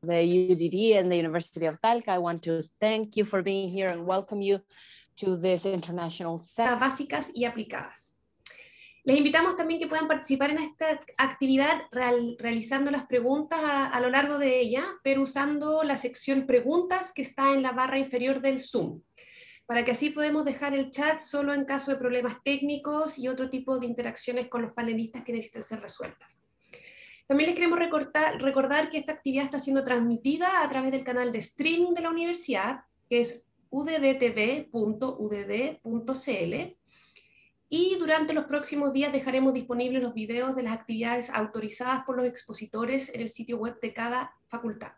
the UDD and the University of Talca. I want to thank you for being here and welcome you to this international set. Básicas y aplicadas. Les invitamos también que puedan participar en esta actividad realizando las preguntas a lo largo de ella, pero usando la sección preguntas que está en la barra inferior del Zoom, para que así podamos dejar el chat solo en caso de problemas técnicos y otro tipo de interacciones con los panelistas que necesiten ser resueltas. También les queremos recordar que esta actividad está siendo transmitida a través del canal de streaming de la universidad, que es uddtv.udd.cl, y durante los próximos días dejaremos disponibles los videos de las actividades autorizadas por los expositores en el sitio web de cada facultad.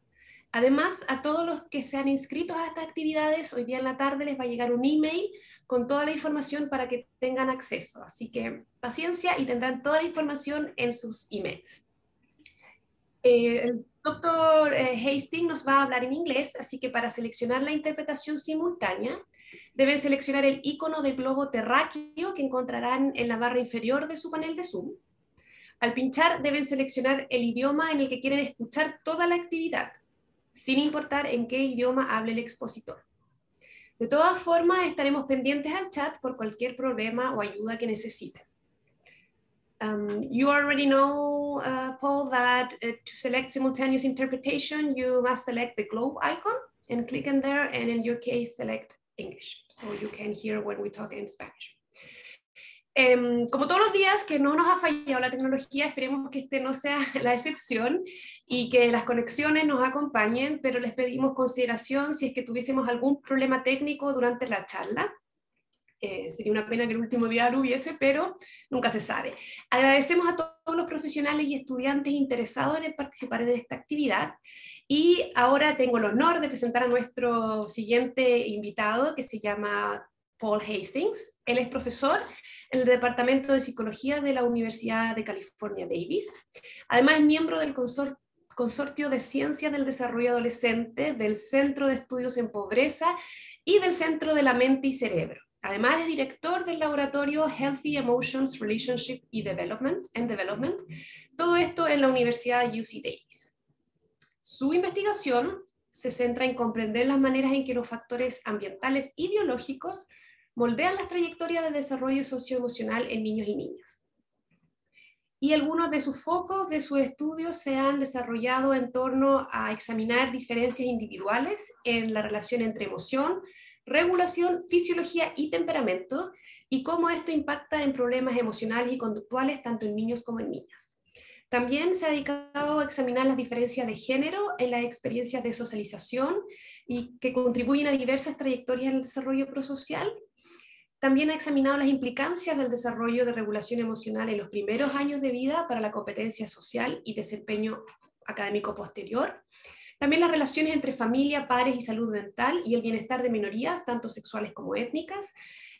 Además, a todos los que sean inscritos a estas actividades, hoy día en la tarde les va a llegar un email con toda la información para que tengan acceso. Así que paciencia y tendrán toda la información en sus emails. El doctor Hastings nos va a hablar en inglés, así que para seleccionar la interpretación simultánea, deben seleccionar el icono de globo terráqueo que encontrarán en la barra inferior de su panel de Zoom. Al pinchar, deben seleccionar el idioma en el que quieren escuchar toda la actividad, sin importar en qué idioma hable el expositor. De todas formas, estaremos pendientes al chat por cualquier problema o ayuda que necesiten. You already know, Paul, that to select simultaneous interpretation, you must select the globe icon and click in there, and in your case, select English, so you can hear when we talk in Spanish. Como todos los días que no nos ha fallado la tecnología, esperemos que este no sea la excepción y que las conexiones nos acompañen, pero les pedimos consideración si es que tuviésemos algún problema técnico durante la charla. Sería una pena que el último día lo hubiese, pero nunca se sabe. Agradecemos a todos los profesionales y estudiantes interesados en participar en esta actividad. Y ahora tengo el honor de presentar a nuestro siguiente invitado, que se llama Paul Hastings. Él es profesor en el Departamento de Psicología de la Universidad de California, Davis. Además es miembro del Consorcio de Ciencias del Desarrollo Adolescente, del Centro de Estudios en Pobreza y del Centro de la Mente y Cerebro. Además es director del laboratorio Healthy Emotions, Relationship y Development, todo esto en la Universidad de UC Davis. Su investigación se centra en comprender las maneras en que los factores ambientales y biológicos moldean las trayectorias de desarrollo socioemocional en niños y niñas. Y algunos de sus focos de sus estudios se han desarrollado en torno a examinar diferencias individuales en la relación entre emoción, regulación, fisiología y temperamento, y cómo esto impacta en problemas emocionales y conductuales tanto en niños como en niñas. También se ha dedicado a examinar las diferencias de género en las experiencias de socialización y que contribuyen a diversas trayectorias en el desarrollo prosocial. También ha examinado las implicancias del desarrollo de regulación emocional en los primeros años de vida para la competencia social y desempeño académico posterior. También las relaciones entre familia, pares y salud mental y el bienestar de minorías, tanto sexuales como étnicas.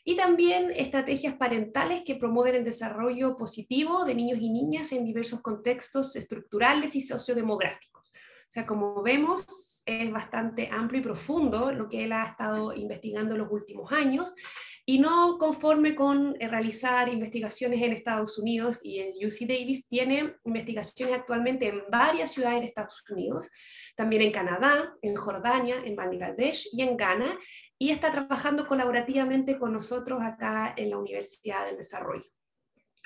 Y también estrategias parentales que promueven el desarrollo positivo de niños y niñas en diversos contextos estructurales y sociodemográficos. O sea, como vemos, es bastante amplio y profundo lo que él ha estado investigando en los últimos años, y no conforme con realizar investigaciones en Estados Unidos y en UC Davis, tiene investigaciones actualmente en varias ciudades de Estados Unidos, también en Canadá, en Jordania, en Bangladesh y en Ghana, y está trabajando colaborativamente con nosotros acá en la Universidad del Desarrollo.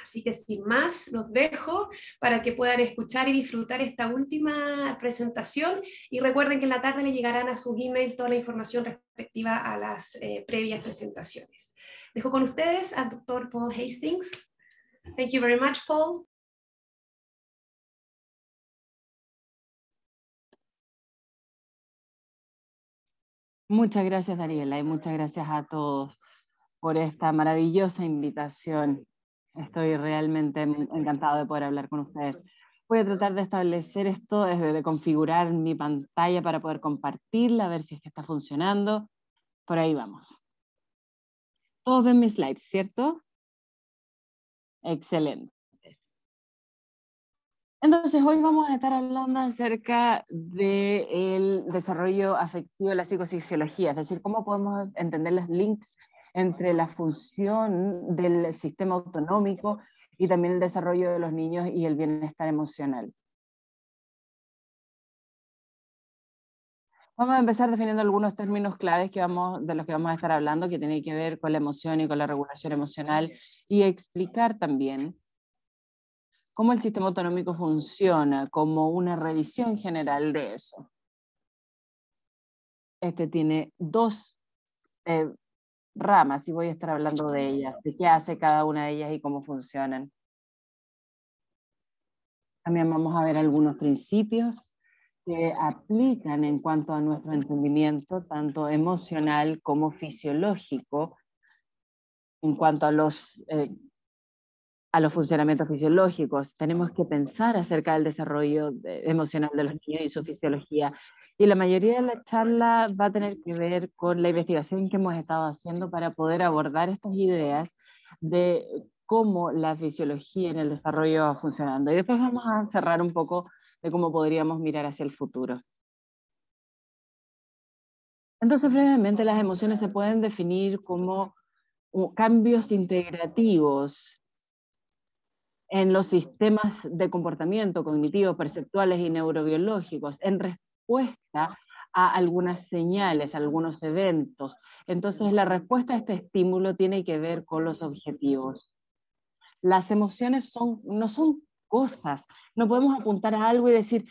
Así que sin más, los dejo para que puedan escuchar y disfrutar esta última presentación, y recuerden que en la tarde le llegarán a sus emails toda la información respectiva a las previas presentaciones. Dejo con ustedes al Dr. Paul Hastings. Thank you very much, Paul. Muchas gracias, Daniela, y muchas gracias a todos por esta maravillosa invitación. Estoy realmente encantado de poder hablar con ustedes. Voy a tratar de establecer esto, de configurar mi pantalla para poder compartirla, a ver si es que está funcionando. Por ahí vamos. Todos ven mis slides, ¿cierto? Excelente. Entonces, hoy vamos a estar hablando acerca del desarrollo afectivo de la psicofisiología, es decir, cómo podemos entender los links entre la función del sistema autonómico y también el desarrollo de los niños y el bienestar emocional. Vamos a empezar definiendo algunos términos claves de los que vamos a estar hablando, que tienen que ver con la emoción y con la regulación emocional, y explicar también cómo el sistema autonómico funciona, como una revisión general de eso. Este tiene dos ramas y voy a estar hablando de ellas, de qué hace cada una de ellas y cómo funcionan. También vamos a ver algunos principios que aplican en cuanto a nuestro entendimiento, tanto emocional como fisiológico, en cuanto a los funcionamientos fisiológicos. Tenemos que pensar acerca del desarrollo emocional de los niños y su fisiología. Y la mayoría de la charla va a tener que ver con la investigación que hemos estado haciendo para poder abordar estas ideas de cómo la fisiología en el desarrollo va funcionando. Y después vamos a cerrar un poco de cómo podríamos mirar hacia el futuro. Entonces, brevemente, las emociones se pueden definir como cambios integrativos en los sistemas de comportamiento cognitivo, perceptuales y neurobiológicos en respuesta a algunas señales, a algunos eventos. Entonces, la respuesta a este estímulo tiene que ver con los objetivos. Las emociones no son cosas, no podemos apuntar a algo y decir,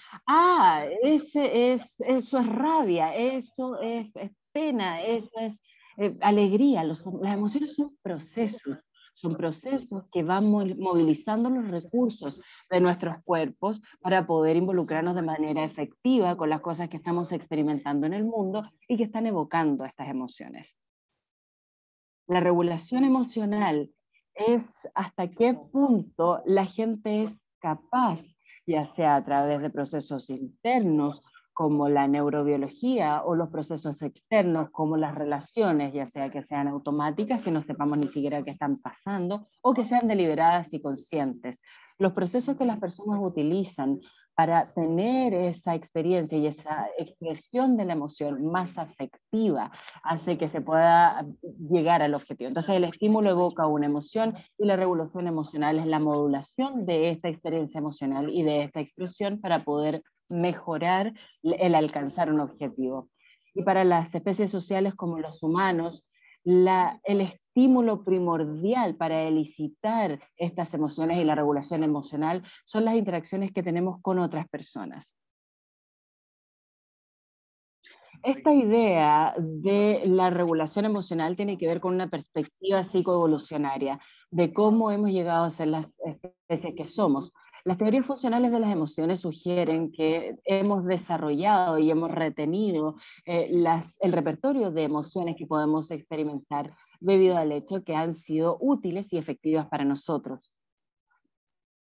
eso es rabia, es pena, eso es alegría. Las emociones son procesos que van movilizando los recursos de nuestros cuerpos para poder involucrarnos de manera efectiva con las cosas que estamos experimentando en el mundo y que están evocando estas emociones. La regulación emocional es hasta qué punto la gente es capaz, ya sea a través de procesos internos como la neurobiología o los procesos externos como las relaciones, ya sea que sean automáticas, que no sepamos ni siquiera qué están pasando, o que sean deliberadas y conscientes. Los procesos que las personas utilizan para tener esa experiencia y esa expresión de la emoción más afectiva hace que se pueda llegar al objetivo. Entonces el estímulo evoca una emoción y la regulación emocional es la modulación de esta experiencia emocional y de esta expresión para poder mejorar el alcanzar un objetivo. Y para las especies sociales como los humanos, el estímulo primordial para elicitar estas emociones y la regulación emocional son las interacciones que tenemos con otras personas. Esta idea de la regulación emocional tiene que ver con una perspectiva psicoevolucionaria de cómo hemos llegado a ser las especies que somos. Las teorías funcionales de las emociones sugieren que hemos desarrollado y hemos retenido el repertorio de emociones que podemos experimentar debido al hecho que han sido útiles y efectivas para nosotros.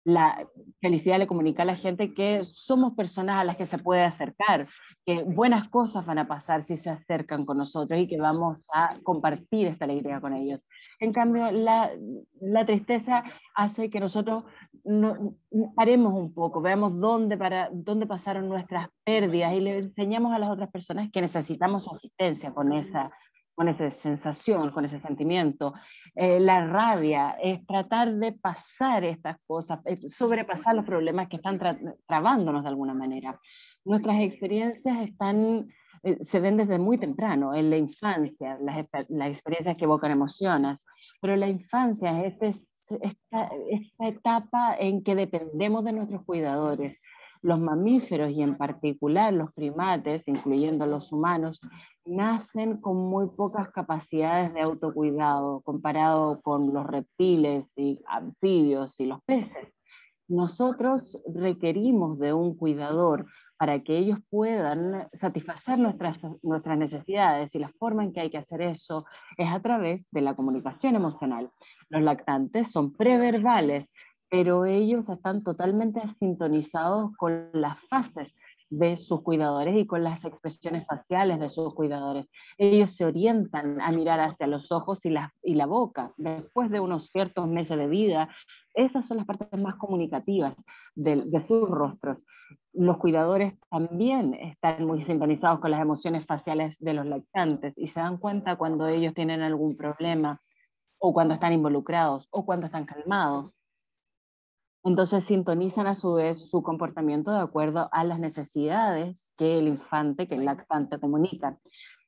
La felicidad le comunica a la gente que somos personas a las que se puede acercar, que buenas cosas van a pasar si se acercan con nosotros y que vamos a compartir esta alegría con ellos. En cambio, la tristeza hace que nosotros paremos un poco, veamos dónde pasaron nuestras pérdidas y le enseñamos a las otras personas que necesitamos su asistencia con esa sensación, con ese sentimiento. La rabia es tratar de pasar estas cosas, sobrepasar los problemas que están trabándonos de alguna manera. Nuestras experiencias se ven desde muy temprano, en la infancia, las experiencias que evocan emociones, pero la infancia es esta etapa en que dependemos de nuestros cuidadores. Los mamíferos y en particular los primates, incluyendo los humanos, nacen con muy pocas capacidades de autocuidado comparado con los reptiles y anfibios y los peces. Nosotros requerimos de un cuidador para que ellos puedan satisfacer nuestras necesidades y la forma en que hay que hacer eso es a través de la comunicación emocional. Los lactantes son preverbales, pero ellos están totalmente sintonizados con las fases de sus cuidadores y con las expresiones faciales de sus cuidadores. Ellos se orientan a mirar hacia los ojos y la boca. Después de unos ciertos meses de vida, esas son las partes más comunicativas de sus rostros. Los cuidadores también están muy sintonizados con las emociones faciales de los lactantes y se dan cuenta cuando ellos tienen algún problema o cuando están involucrados o cuando están calmados. Entonces sintonizan a su vez su comportamiento de acuerdo a las necesidades que el infante, que el lactante comunica.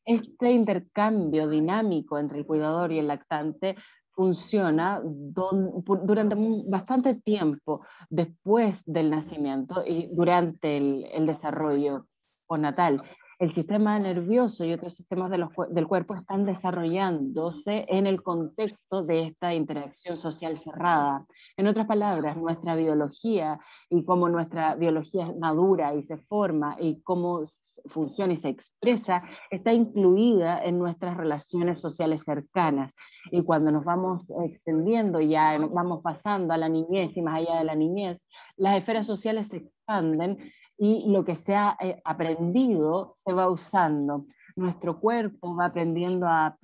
Este intercambio dinámico entre el cuidador y el lactante funciona durante bastante tiempo después del nacimiento y durante el desarrollo postnatal. El sistema nervioso y otros sistemas del cuerpo están desarrollándose en el contexto de esta interacción social cerrada. En otras palabras, nuestra biología y cómo nuestra biología madura y se forma y cómo funciona y se expresa está incluida en nuestras relaciones sociales cercanas. Y cuando nos vamos extendiendo, ya nos vamos pasando a la niñez y más allá de la niñez, las esferas sociales se expanden y lo que se ha aprendido se va usando. Nuestro cuerpo va aprendiendo a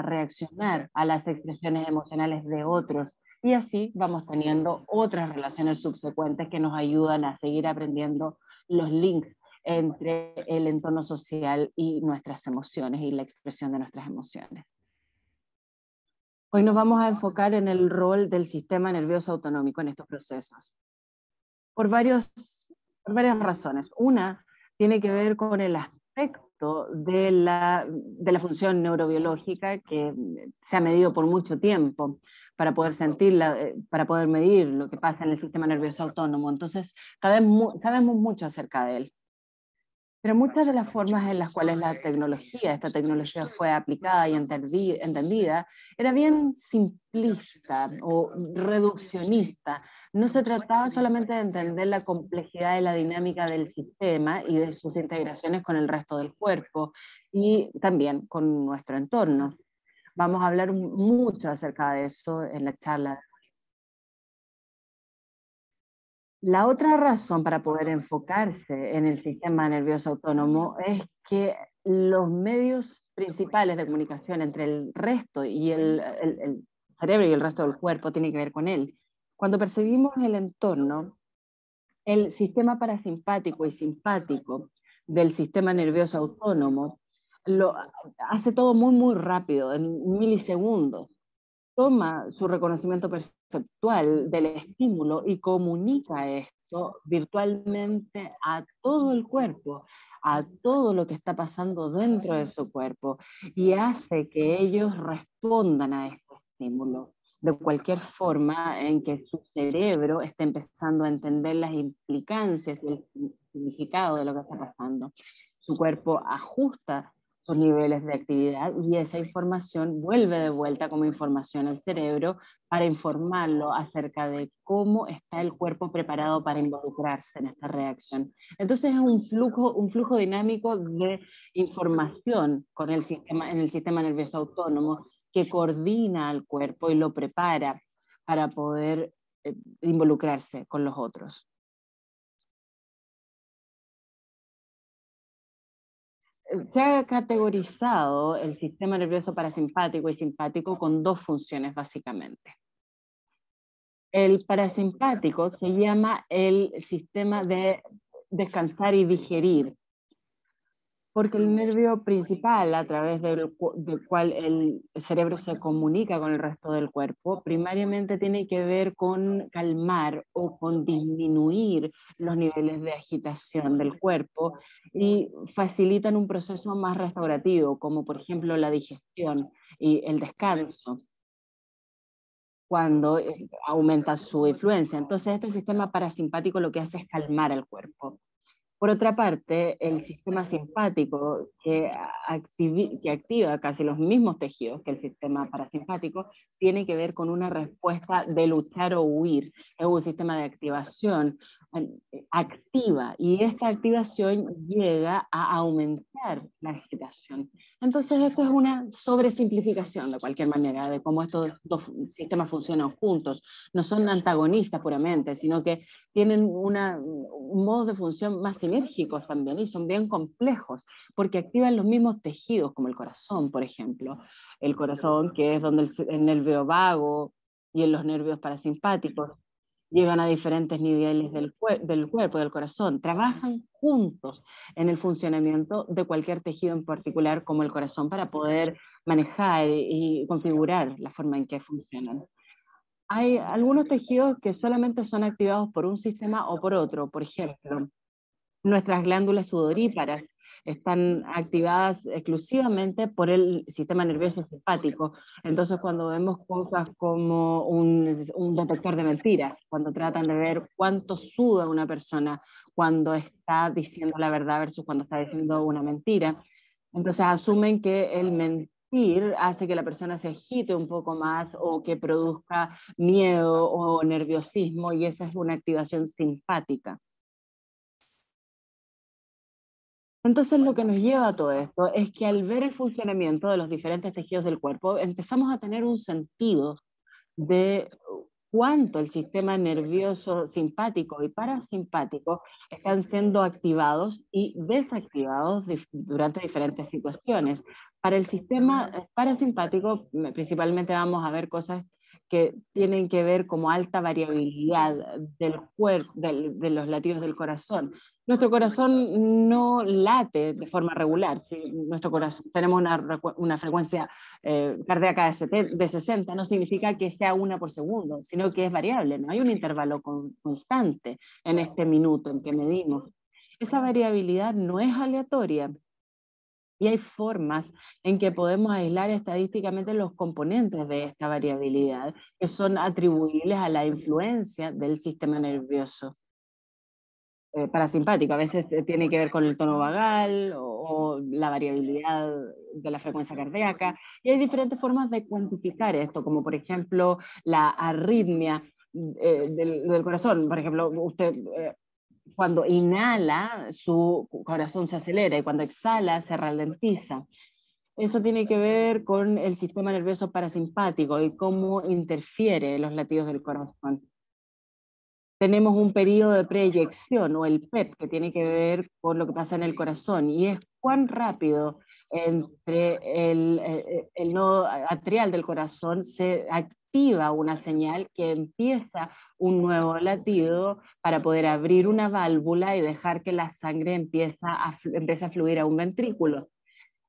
reaccionar a las expresiones emocionales de otros y así vamos teniendo otras relaciones subsecuentes que nos ayudan a seguir aprendiendo los links entre el entorno social y nuestras emociones y la expresión de nuestras emociones. Hoy nos vamos a enfocar en el rol del sistema nervioso autonómico en estos procesos. Por varias razones. Una tiene que ver con el aspecto de la función neurobiológica que se ha medido por mucho tiempo para poder sentirla, para poder medir lo que pasa en el sistema nervioso autónomo. Entonces, sabemos mucho acerca de él. Pero muchas de las formas en las cuales esta tecnología fue aplicada y entendida, era bien simplista o reduccionista. No se trataba solamente de entender la complejidad de la dinámica del sistema y de sus integraciones con el resto del cuerpo y también con nuestro entorno. Vamos a hablar mucho acerca de eso en la charla. La otra razón para poder enfocarse en el sistema nervioso autónomo es que los medios principales de comunicación entre el resto y el cerebro y el resto del cuerpo tienen que ver con él. Cuando percibimos el entorno, el sistema parasimpático y simpático del sistema nervioso autónomo lo hace todo muy rápido, en milisegundos. Toma su reconocimiento perceptual del estímulo y comunica esto virtualmente a todo el cuerpo, a todo lo que está pasando dentro de su cuerpo y hace que ellos respondan a este estímulo de cualquier forma en que su cerebro esté empezando a entender las implicancias y el significado de lo que está pasando. Su cuerpo ajusta sus niveles de actividad y esa información vuelve de vuelta como información al cerebro para informarlo acerca de cómo está el cuerpo preparado para involucrarse en esta reacción. Entonces es un flujo dinámico de información en el sistema nervioso autónomo que coordina al cuerpo y lo prepara para poder involucrarse con los otros. Se ha categorizado el sistema nervioso parasimpático y simpático con dos funciones básicamente. El parasimpático se llama el sistema de descansar y digerir, porque el nervio principal a través del cual el cerebro se comunica con el resto del cuerpo, primariamente tiene que ver con calmar o con disminuir los niveles de agitación del cuerpo y facilitan un proceso más restaurativo, como por ejemplo la digestión y el descanso, cuando aumenta su influencia. Entonces este sistema parasimpático lo que hace es calmar al cuerpo. Por otra parte, el sistema simpático, que activa casi los mismos tejidos que el sistema parasimpático, tiene que ver con una respuesta de luchar o huir. Es un sistema de activación activa y esta activación llega a aumentar la agitación. Entonces esto es una sobresimplificación de cualquier manera de cómo estos dos sistemas funcionan juntos. No son antagonistas puramente, sino que tienen un modo de función más sinérgicos también y son bien complejos porque activan los mismos tejidos como el corazón, por ejemplo. El corazón, que es donde el nervio vago y en los nervios parasimpáticos llegan a diferentes niveles del cuerpo, del corazón, trabajan juntos en el funcionamiento de cualquier tejido en particular como el corazón para poder manejar y configurar la forma en que funcionan. Hay algunos tejidos que solamente son activados por un sistema o por otro. Por ejemplo, nuestras glándulas sudoríparas están activadas exclusivamente por el sistema nervioso simpático. Entonces, cuando vemos cosas como un detector de mentiras, cuando tratan de ver cuánto suda una persona cuando está diciendo la verdad versus cuando está diciendo una mentira, entonces asumen que el mentir hace que la persona se agite un poco más o que produzca miedo o nerviosismo, y esa es una activación simpática. Entonces lo que nos lleva a todo esto es que al ver el funcionamiento de los diferentes tejidos del cuerpo, empezamos a tener un sentido de cuánto el sistema nervioso simpático y parasimpático están siendo activados y desactivados durante diferentes situaciones. Para el sistema parasimpático, principalmente vamos a ver cosas que tienen que ver como alta variabilidad del cuerpo, de los latidos del corazón. Nuestro corazón no late de forma regular. ¿Sí? Nuestro corazón, tenemos una frecuencia cardíaca de 60, no significa que sea una por segundo, sino que es variable, no hay un intervalo constante en este minuto en que medimos. Esa variabilidad no es aleatoria, y hay formas en que podemos aislar estadísticamente los componentes de esta variabilidad, que son atribuibles a la influencia del sistema nervioso parasimpático. A veces tiene que ver con el tono vagal o la variabilidad de la frecuencia cardíaca. Y hay diferentes formas de cuantificar esto, como por ejemplo la arritmia del corazón. Por ejemplo, usted cuando inhala, su corazón se acelera, y cuando exhala, se ralentiza. Eso tiene que ver con el sistema nervioso parasimpático y cómo interfiere en los latidos del corazón. Tenemos un periodo de proyección o el PEP, que tiene que ver con lo que pasa en el corazón, y es cuán rápido entre el nodo atrial del corazón se activa una señal que empieza un nuevo latido para poder abrir una válvula y dejar que la sangre empiece a fluir a un ventrículo.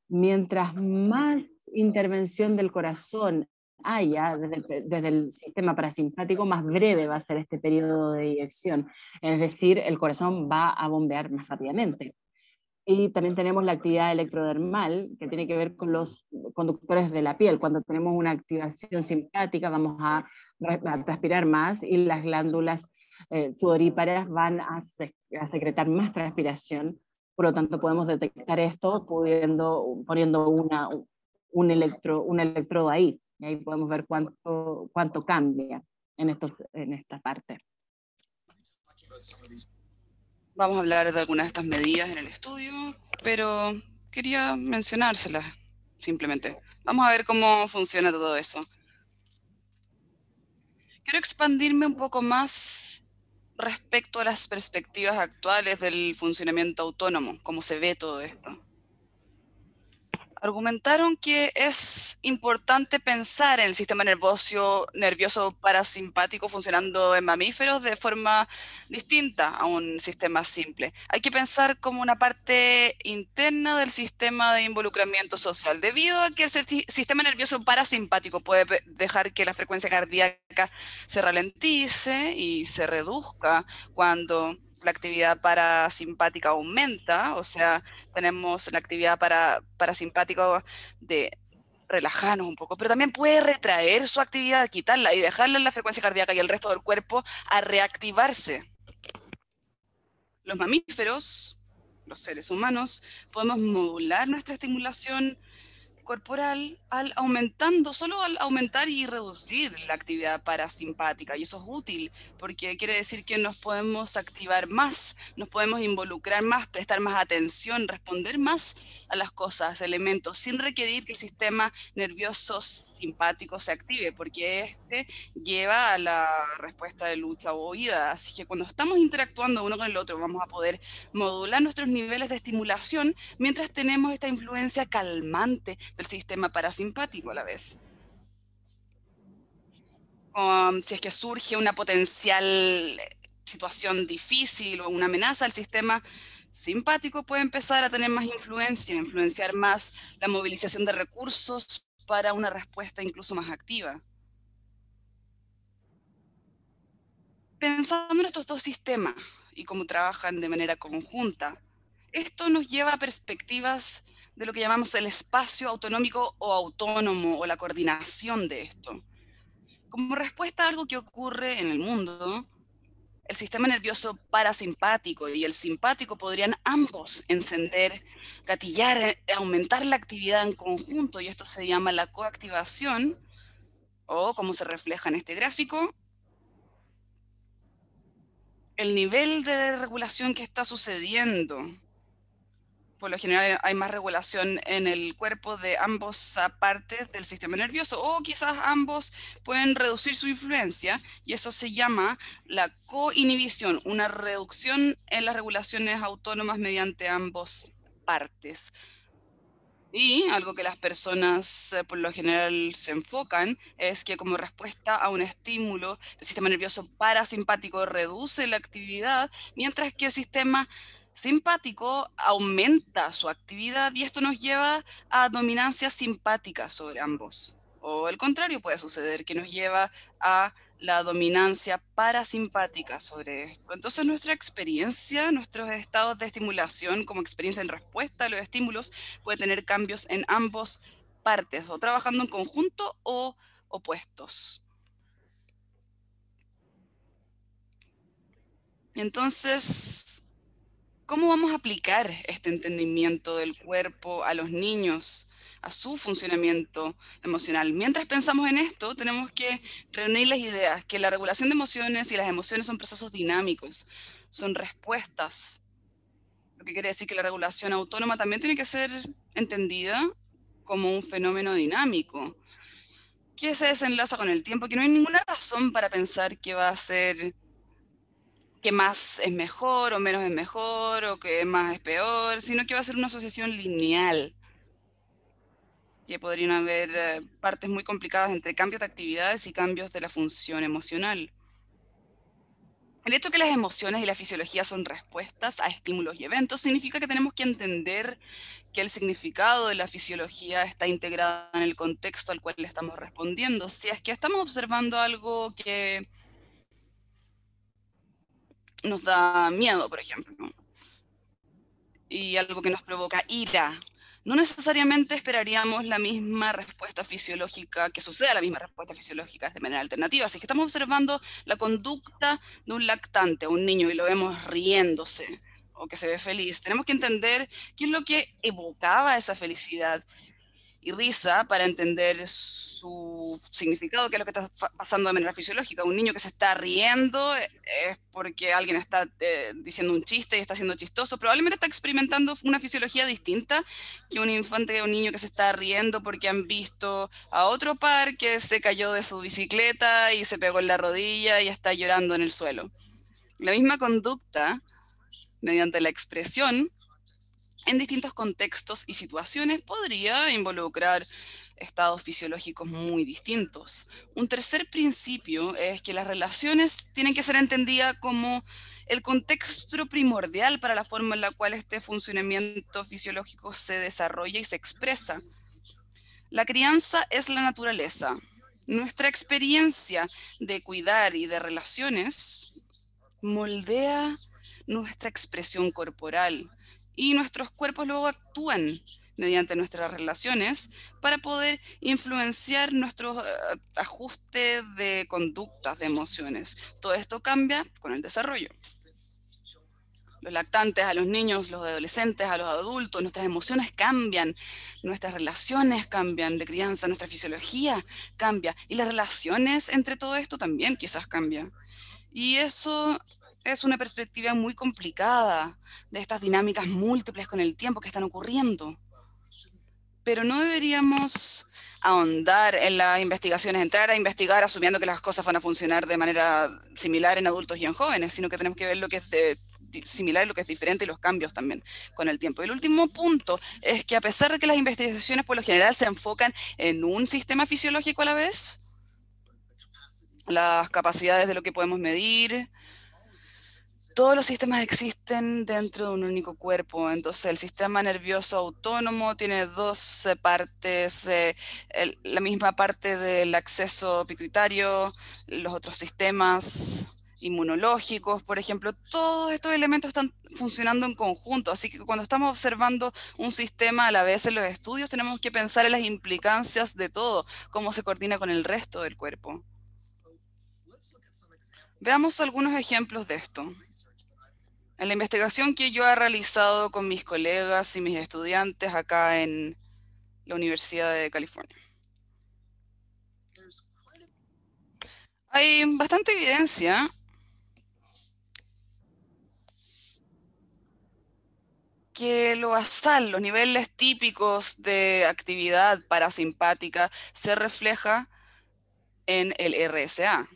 Mientras más intervención del corazón haya desde el sistema parasimpático, más breve va a ser este periodo de eyección. Es decir, el corazón va a bombear más rápidamente. Y también tenemos la actividad electrodermal, que tiene que ver con los conductores de la piel. Cuando tenemos una activación simpática, vamos a transpirar más, y las glándulas sudoríparas van a secretar más transpiración. Por lo tanto, podemos detectar esto poniendo un electrodo ahí. Y ahí podemos ver cuánto cambia en esta parte. Vamos a hablar de algunas de estas medidas en el estudio, pero quería mencionárselas simplemente. Vamos a ver cómo funciona todo eso. Quiero expandirme un poco más respecto a las perspectivas actuales del funcionamiento autónomo, cómo se ve todo esto. Argumentaron que es importante pensar en el sistema nervioso parasimpático funcionando en mamíferos de forma distinta a un sistema simple. Hay que pensar como una parte interna del sistema de involucramiento social, debido a que el sistema nervioso parasimpático puede dejar que la frecuencia cardíaca se ralentice y se reduzca cuando la actividad parasimpática aumenta. O sea, tenemos la actividad parasimpática de relajarnos un poco, pero también puede retraer su actividad, quitarla y dejarla en la frecuencia cardíaca y el resto del cuerpo a reactivarse. Los mamíferos, los seres humanos, podemos modular nuestra estimulación corporal solo al aumentar y reducir la actividad parasimpática. Y eso es útil porque quiere decir que nos podemos activar más, nos podemos involucrar más, prestar más atención, responder más a las cosas, elementos, sin requerir que el sistema nervioso simpático se active, porque este lleva a la respuesta de lucha o huida. Así que cuando estamos interactuando uno con el otro, vamos a poder modular nuestros niveles de estimulación mientras tenemos esta influencia calmante del sistema parasimpático a la vez. Si es que surge una potencial situación difícil o una amenaza, el sistema simpático puede empezar a tener más influencia, influenciar más la movilización de recursos para una respuesta incluso más activa. Pensando en estos dos sistemas y cómo trabajan de manera conjunta, esto nos lleva a perspectivas de lo que llamamos el espacio autonómico o autónomo o la coordinación de esto. Como respuesta a algo que ocurre en el mundo, el sistema nervioso parasimpático y el simpático podrían ambos encender, gatillar, aumentar la actividad en conjunto, y esto se llama la coactivación, o como se refleja en este gráfico, el nivel de regulación que está sucediendo. Por lo general hay más regulación en el cuerpo de ambas partes del sistema nervioso, o quizás ambos pueden reducir su influencia, y eso se llama la coinhibición, una reducción en las regulaciones autónomas mediante ambas partes. Y algo que las personas por lo general se enfocan es que como respuesta a un estímulo, el sistema nervioso parasimpático reduce la actividad, mientras que el sistema simpático aumenta su actividad, y esto nos lleva a dominancia simpática sobre ambos. O el contrario puede suceder, que nos lleva a la dominancia parasimpática sobre esto. Entonces nuestra experiencia, nuestros estados de estimulación como experiencia en respuesta a los estímulos puede tener cambios en ambas partes, o trabajando en conjunto o opuestos. Entonces, ¿cómo vamos a aplicar este entendimiento del cuerpo a los niños, a su funcionamiento emocional? Mientras pensamos en esto, tenemos que reunir las ideas, que la regulación de emociones y las emociones son procesos dinámicos, son respuestas. Lo que quiere decir que la regulación autónoma también tiene que ser entendida como un fenómeno dinámico, que se desenlaza con el tiempo, que no hay ninguna razón para pensar que va a ser que más es mejor o menos es mejor o que más es peor, sino que va a ser una asociación lineal. Que podrían haber partes muy complicadas entre cambios de actividades y cambios de la función emocional. El hecho que las emociones y la fisiología son respuestas a estímulos y eventos significa que tenemos que entender que el significado de la fisiología está integrado en el contexto al cual le estamos respondiendo. Si es que estamos observando algo que nos da miedo, por ejemplo, y algo que nos provoca ira, no necesariamente esperaríamos la misma respuesta fisiológica, que suceda la misma respuesta fisiológica de manera alternativa. Si es que estamos observando la conducta de un lactante, un niño, y lo vemos riéndose o que se ve feliz, tenemos que entender qué es lo que evocaba esa felicidad y risa para entender su significado, qué es lo que está pasando de manera fisiológica. Un niño que se está riendo es porque alguien está diciendo un chiste y está siendo chistoso. Probablemente está experimentando una fisiología distinta que un infante o un niño que se está riendo porque han visto a otro par que se cayó de su bicicleta y se pegó en la rodilla y está llorando en el suelo. La misma conducta, mediante la expresión, en distintos contextos y situaciones, podría involucrar estados fisiológicos muy distintos. Un tercer principio es que las relaciones tienen que ser entendidas como el contexto primordial para la forma en la cual este funcionamiento fisiológico se desarrolla y se expresa. La crianza es la naturaleza. Nuestra experiencia de cuidar y de relaciones moldea nuestra expresión corporal, y nuestros cuerpos luego actúan mediante nuestras relaciones para poder influenciar nuestro ajuste de conductas, de emociones. Todo esto cambia con el desarrollo. Los lactantes, a los niños, los adolescentes, a los adultos, nuestras emociones cambian, nuestras relaciones cambian de crianza, nuestra fisiología cambia, y las relaciones entre todo esto también quizás cambian. Y eso es una perspectiva muy complicada de estas dinámicas múltiples con el tiempo que están ocurriendo. Pero no deberíamos ahondar en las investigaciones, entrar a investigar asumiendo que las cosas van a funcionar de manera similar en adultos y en jóvenes, sino que tenemos que ver lo que es similar y lo que es diferente, y los cambios también con el tiempo. Y el último punto es que, a pesar de que las investigaciones por lo general se enfocan en un sistema fisiológico a la vez, las capacidades de lo que podemos medir, todos los sistemas existen dentro de un único cuerpo. Entonces el sistema nervioso autónomo tiene dos partes, la misma parte del acceso pituitario, los otros sistemas inmunológicos, por ejemplo, todos estos elementos están funcionando en conjunto, así que cuando estamos observando un sistema a la vez en los estudios, tenemos que pensar en las implicancias de todo, cómo se coordina con el resto del cuerpo. Veamos algunos ejemplos de esto. En la investigación que yo he realizado con mis colegas y mis estudiantes acá en la Universidad de California, hay bastante evidencia que lo basal, los niveles típicos de actividad parasimpática, se refleja en el RSA,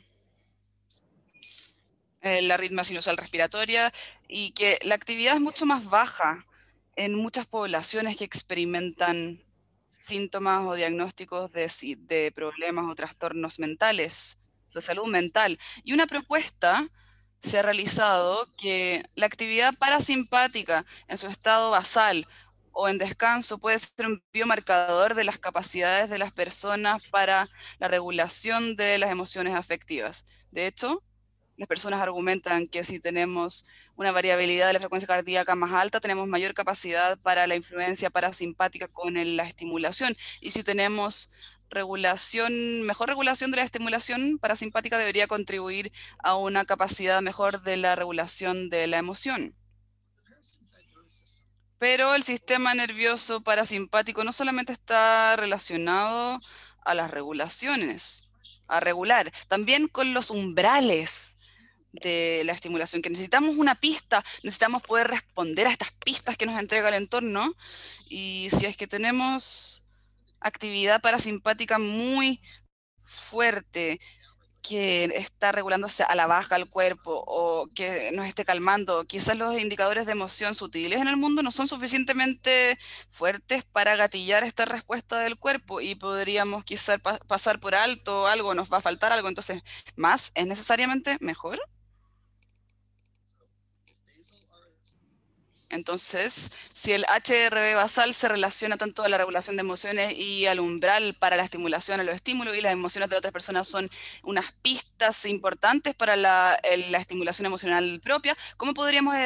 la arritmia sinusal respiratoria, y que la actividad es mucho más baja en muchas poblaciones que experimentan síntomas o diagnósticos de problemas o trastornos mentales, de salud mental. Y una propuesta se ha realizado que la actividad parasimpática en su estado basal o en descanso puede ser un biomarcador de las capacidades de las personas para la regulación de las emociones afectivas. De hecho, las personas argumentan que si tenemos una variabilidad de la frecuencia cardíaca más alta, tenemos mayor capacidad para la influencia parasimpática con la estimulación. Y si tenemos mejor regulación de la estimulación parasimpática, debería contribuir a una capacidad mejor de la regulación de la emoción. Pero el sistema nervioso parasimpático no solamente está relacionado a las regulaciones, a regular, también con los umbrales de la estimulación, que necesitamos una pista, necesitamos poder responder a estas pistas que nos entrega el entorno, y si es que tenemos actividad parasimpática muy fuerte, que está regulándose a la baja el cuerpo o que nos esté calmando, quizás los indicadores de emoción sutiles en el mundo no son suficientemente fuertes para gatillar esta respuesta del cuerpo y podríamos quizás pasar por alto algo, nos va a faltar algo, entonces más es necesariamente mejor. Entonces, si el HRV basal se relaciona tanto a la regulación de emociones y al umbral para la estimulación a los estímulos, y las emociones de otras personas son unas pistas importantes para la estimulación emocional propia, ¿cómo podríamos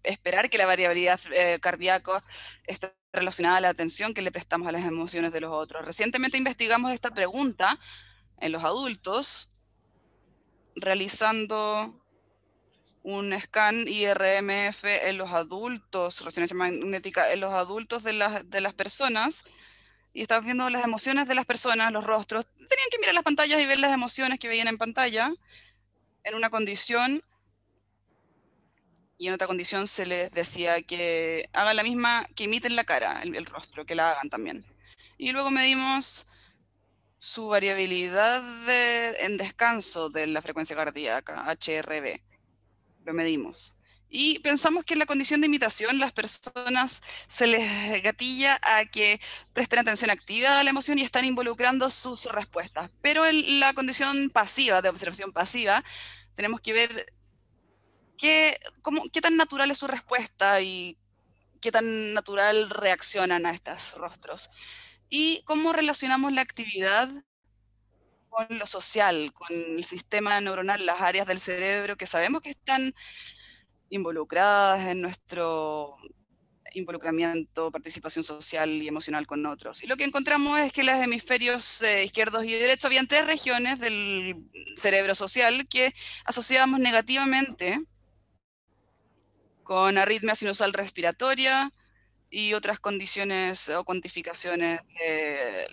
esperar que la variabilidad cardíaca esté relacionada a la atención que le prestamos a las emociones de los otros? Recientemente investigamos esta pregunta en los adultos, realizando un scan IRMF en los adultos, resonancia magnética en los adultos de las personas, y estabas viendo las emociones de las personas, los rostros. Tenían que mirar las pantallas y ver las emociones que veían en pantalla en una condición, y en otra condición se les decía que hagan la misma, que imiten la cara, el rostro, que la hagan también. Y luego medimos su variabilidad en descanso de la frecuencia cardíaca, HRV. Lo medimos. Y pensamos que en la condición de imitación las personas se les gatilla a que presten atención activa a la emoción y están involucrando sus respuestas. Pero en la condición pasiva, de observación pasiva, tenemos que ver qué tan natural es su respuesta y qué tan natural reaccionan a estos rostros. Y cómo relacionamos la actividad con lo social, con el sistema neuronal, las áreas del cerebro que sabemos que están involucradas en nuestro involucramiento, participación social y emocional con otros. Y lo que encontramos es que los hemisferios izquierdos y derechos, habían tres regiones del cerebro social que asociábamos negativamente con arritmia sinusal respiratoria y otras condiciones o cuantificaciones de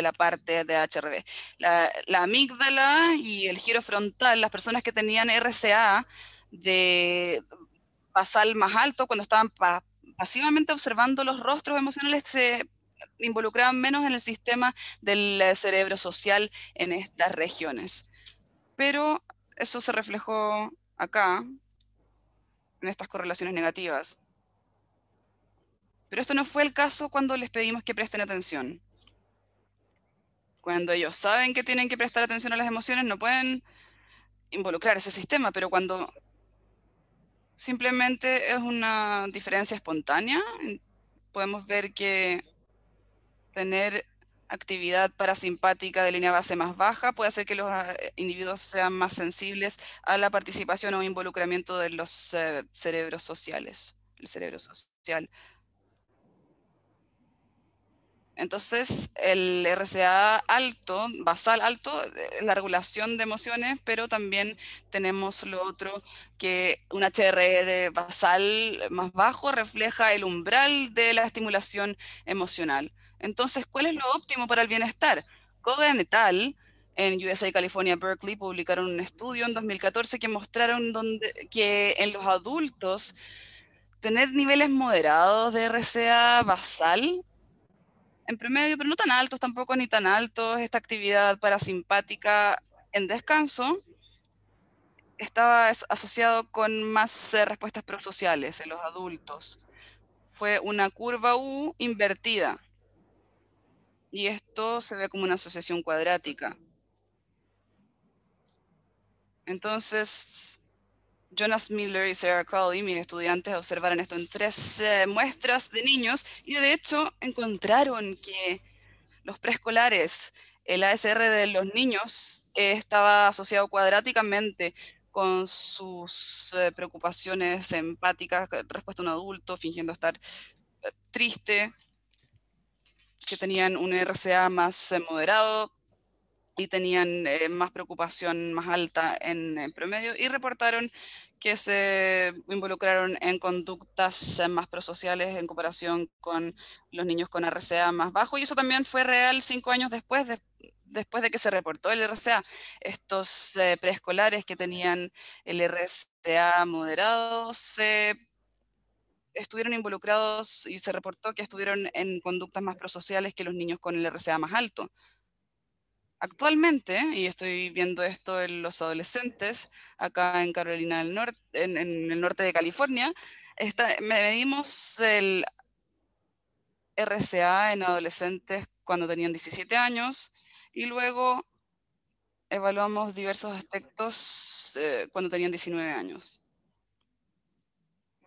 la parte de HRV. La amígdala y el giro frontal, las personas que tenían RCA de basal más alto, cuando estaban pasivamente observando los rostros emocionales, se involucraban menos en el sistema del cerebro social en estas regiones. Pero eso se reflejó acá, en estas correlaciones negativas. Pero esto no fue el caso cuando les pedimos que presten atención. Cuando ellos saben que tienen que prestar atención a las emociones, no pueden involucrar ese sistema, pero cuando simplemente es una diferencia espontánea, podemos ver que tener actividad parasimpática de línea base más baja puede hacer que los individuos sean más sensibles a la participación o involucramiento de los cerebros sociales, el cerebro social. Entonces, el RCA alto, basal alto, la regulación de emociones, pero también tenemos lo otro, que un HRR basal más bajo refleja el umbral de la estimulación emocional. Entonces, ¿cuál es lo óptimo para el bienestar? Kogan et al. En USA y California, Berkeley, publicaron un estudio en 2014 que mostraron que en los adultos tener niveles moderados de RCA basal en promedio, pero no tan altos tampoco, ni tan altos, esta actividad parasimpática en descanso estaba asociado con más respuestas prosociales en los adultos. Fue una curva U invertida. Y esto se ve como una asociación cuadrática. Entonces, Jonas Miller y Sarah Crowley, mis estudiantes, observaron esto en 3 muestras de niños y de hecho encontraron que los preescolares, el ASR de los niños estaba asociado cuadráticamente con sus preocupaciones empáticas, respuesta a un adulto, fingiendo estar triste, que tenían un RCA más moderado y tenían más preocupación más alta en promedio, y reportaron que se involucraron en conductas más prosociales en comparación con los niños con RCA más bajo, y eso también fue real 5 años después de que se reportó el RCA. Estos preescolares que tenían el RCA moderado estuvieron involucrados y se reportó que estuvieron en conductas más prosociales que los niños con el RCA más alto. Actualmente, y estoy viendo esto en los adolescentes, acá en Carolina del Norte, en el norte de California, medimos el RCA en adolescentes cuando tenían 17 años y luego evaluamos diversos aspectos cuando tenían 19 años.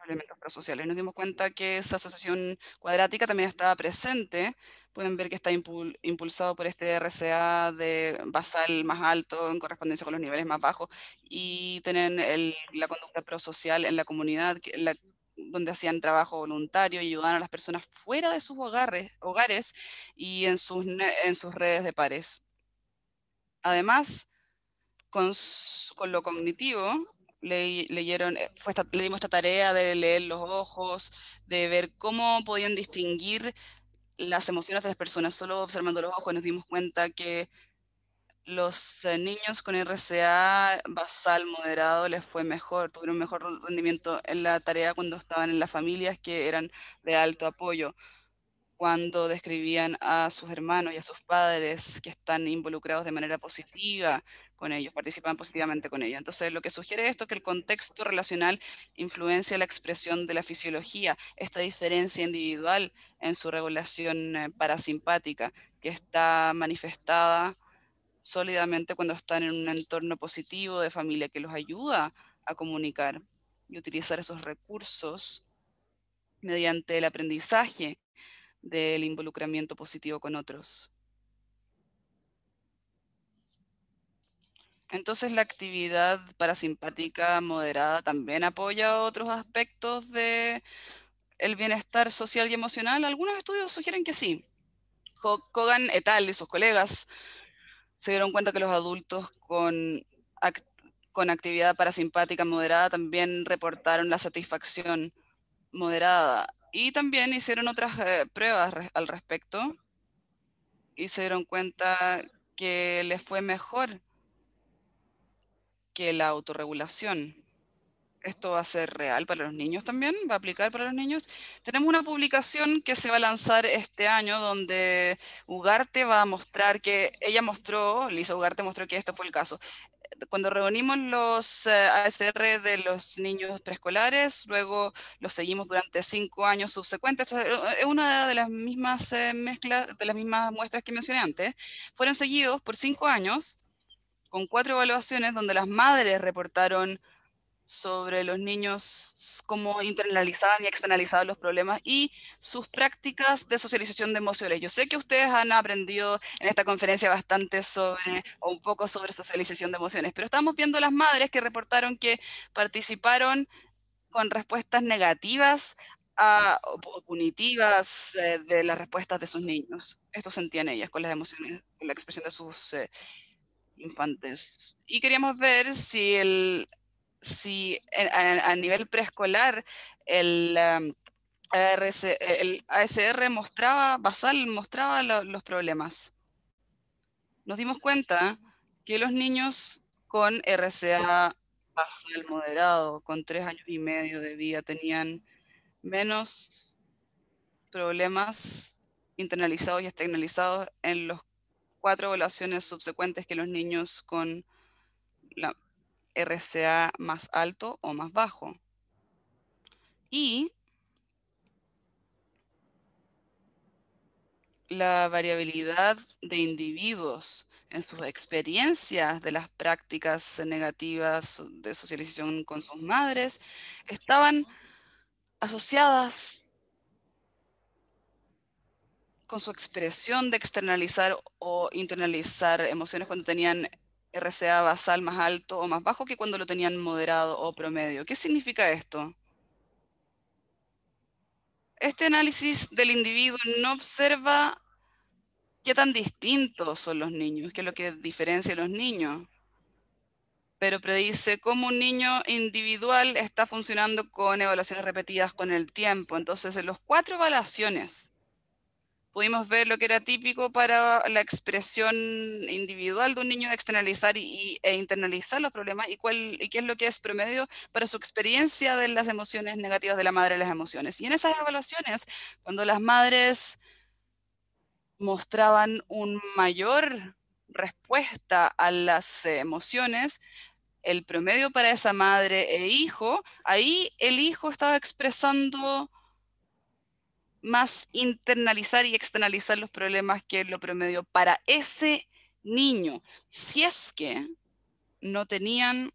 Elementos prosociales. Nos dimos cuenta que esa asociación cuadrática también estaba presente. Pueden ver que está impulsado por este RCA de basal más alto en correspondencia con los niveles más bajos, y tienen la conducta prosocial en la comunidad, donde hacían trabajo voluntario y ayudaban a las personas fuera de sus hogares y en sus redes de pares. Además, con lo cognitivo, leímos esta tarea de leer los ojos, de ver cómo podían distinguir las emociones de las personas. Solo observando los ojos nos dimos cuenta que los niños con RCA basal moderado les fue mejor, tuvieron mejor rendimiento en la tarea cuando estaban en las familias que eran de alto apoyo, cuando describían a sus hermanos y a sus padres que están involucrados de manera positiva con ellos, participan positivamente con ellos. Entonces, lo que sugiere esto es que el contexto relacional influencia la expresión de la fisiología, esta diferencia individual en su regulación parasimpática, que está manifestada sólidamente cuando están en un entorno positivo de familia que los ayuda a comunicar y utilizar esos recursos mediante el aprendizaje del involucramiento positivo con otros. Entonces, la actividad parasimpática moderada también apoya otros aspectos del bienestar social y emocional. Algunos estudios sugieren que sí. Kogan et al. Y sus colegas se dieron cuenta que los adultos con actividad parasimpática moderada también reportaron la satisfacción moderada. Y también hicieron otras pruebas al respecto y se dieron cuenta que les fue mejor que la autorregulación. ¿Esto va a ser real para los niños también? ¿Va a aplicar para los niños? Tenemos una publicación que se va a lanzar este año donde Ugarte va a mostrar Lisa Ugarte mostró que esto fue el caso. Cuando reunimos los ASR de los niños preescolares, luego los seguimos durante 5 años subsecuentes. Es una de las mismas mezclas, de las mismas muestras que mencioné antes. Fueron seguidos por 5 años con 4 evaluaciones donde las madres reportaron sobre los niños, cómo internalizaban y externalizaban los problemas y sus prácticas de socialización de emociones. Yo sé que ustedes han aprendido en esta conferencia bastante sobre, o un poco sobre socialización de emociones, pero estamos viendo a las madres que reportaron que participaron con respuestas negativas o punitivas de las respuestas de sus niños. Esto sentían ellas con las emociones, con la expresión de sus infantes. Y queríamos ver si a nivel preescolar el, el ASR mostraba, basal mostraba los problemas. Nos dimos cuenta que los niños con RCA basal moderado, con 3 años y medio de vida, tenían menos problemas internalizados y externalizados en las 4 evaluaciones subsecuentes que los niños con la RCA más alto o más bajo. Y la variabilidad de individuos en sus experiencias de las prácticas negativas de socialización con sus madres estaban asociadas con su expresión de externalizar o internalizar emociones cuando tenían RCA basal más alto o más bajo que cuando lo tenían moderado o promedio. ¿Qué significa esto? Este análisis del individuo no observa qué tan distintos son los niños, qué es lo que diferencia a los niños, pero predice cómo un niño individual está funcionando con evaluaciones repetidas con el tiempo. Entonces, en las 4 evaluaciones pudimos ver lo que era típico para la expresión individual de un niño, externalizar e internalizar los problemas, y qué es lo que es promedio para su experiencia de las emociones negativas de la madre de las emociones. Y en esas evaluaciones, cuando las madres mostraban una mayor respuesta a las emociones, el promedio para esa madre e hijo, ahí el hijo estaba expresando más internalizar y externalizar los problemas que lo promedio para ese niño, si es que no tenían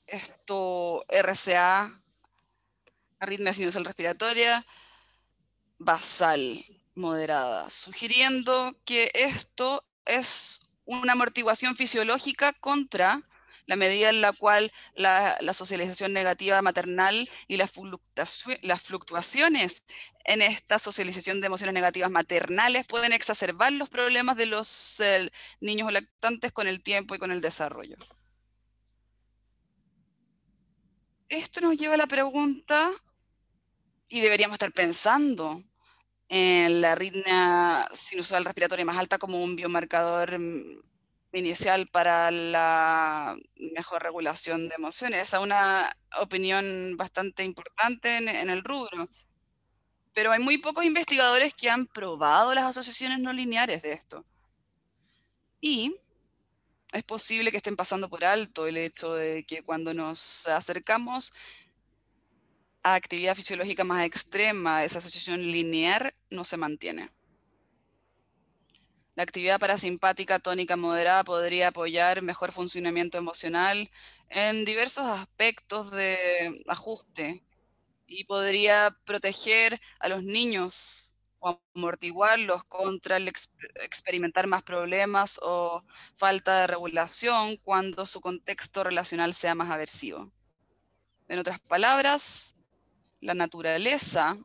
esto RCA, arritmia sinusal respiratoria, basal moderada, sugiriendo que esto es una amortiguación fisiológica contra la medida en la cual la socialización negativa maternal y las fluctuaciones en esta socialización de emociones negativas maternales pueden exacerbar los problemas de los niños lactantes con el tiempo y con el desarrollo. Esto nos lleva a la pregunta, y deberíamos estar pensando en la arritmia sinusal respiratoria más alta como un biomarcador inicial para la mejor regulación de emociones. Esa es una opinión bastante importante en el rubro, pero hay muy pocos investigadores que han probado las asociaciones no lineares de esto. Y es posible que estén pasando por alto el hecho de que cuando nos acercamos a actividad fisiológica más extrema, esa asociación lineal no se mantiene. La actividad parasimpática tónica moderada podría apoyar mejor funcionamiento emocional en diversos aspectos de ajuste y podría proteger a los niños o amortiguarlos contra el experimentar más problemas o falta de regulación cuando su contexto relacional sea más aversivo. En otras palabras, la naturaleza,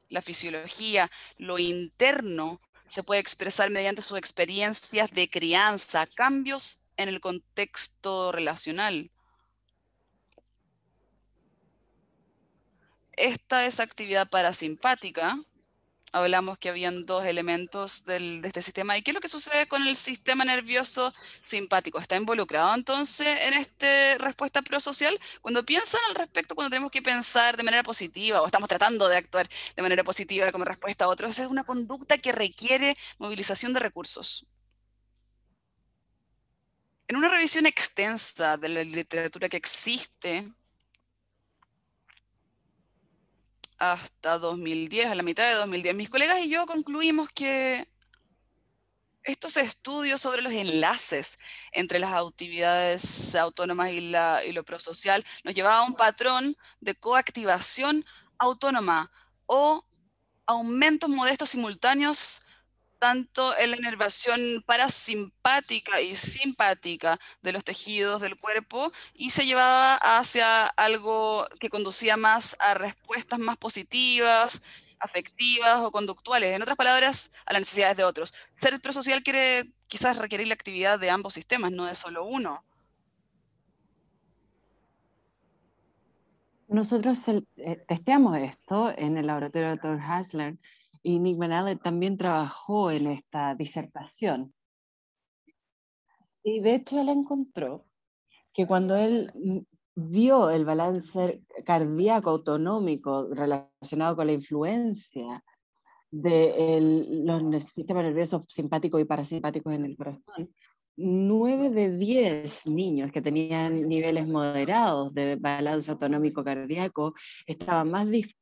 la fisiología, lo interno, se puede expresar mediante sus experiencias de crianza, cambios en el contexto relacional. Esta es actividad parasimpática. Hablamos que habían 2 elementos de este sistema. ¿Y qué es lo que sucede con el sistema nervioso simpático? ¿Está involucrado entonces en esta respuesta prosocial? Cuando piensan al respecto, cuando tenemos que pensar de manera positiva o estamos tratando de actuar de manera positiva como respuesta a otros, es una conducta que requiere movilización de recursos. En una revisión extensa de la literatura que existe hasta 2010, a la mitad de 2010, mis colegas y yo concluimos que Estos estudios sobre los enlaces entre las actividades autónomas y lo prosocial nos llevaba a un patrón de coactivación autónoma o aumentos modestos simultáneos tanto en la inervación parasimpática y simpática de los tejidos del cuerpo, y se llevaba hacia algo que conducía más a respuestas más positivas, afectivas o conductuales, en otras palabras, a las necesidades de otros. Ser prosocial quiere quizás requerir la actividad de ambos sistemas, no de solo uno. Nosotros testeamos esto en el laboratorio del Dr. Hasler, y Nick Benallet también trabajó en esta disertación. Y de hecho él encontró que cuando él vio el balance cardíaco autonómico relacionado con la influencia de los sistemas nerviosos simpáticos y parasimpáticos en el corazón, 9 de 10 niños que tenían niveles moderados de balance autonómico cardíaco estaban más dispuestos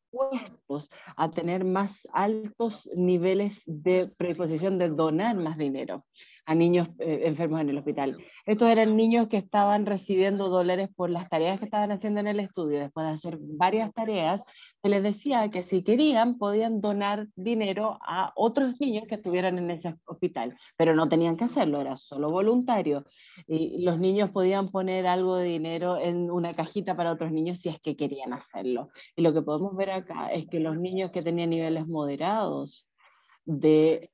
a tener más altos niveles de predisposición de donar más dinero a niños enfermos en el hospital. Estos eran niños que estaban recibiendo dólares por las tareas que estaban haciendo en el estudio. Después de hacer varias tareas, se les decía que si querían podían donar dinero a otros niños que estuvieran en ese hospital, pero no tenían que hacerlo, era solo voluntario. Y los niños podían poner algo de dinero en una cajita para otros niños si es que querían hacerlo. Y lo que podemos ver acá es que los niños que tenían niveles moderados de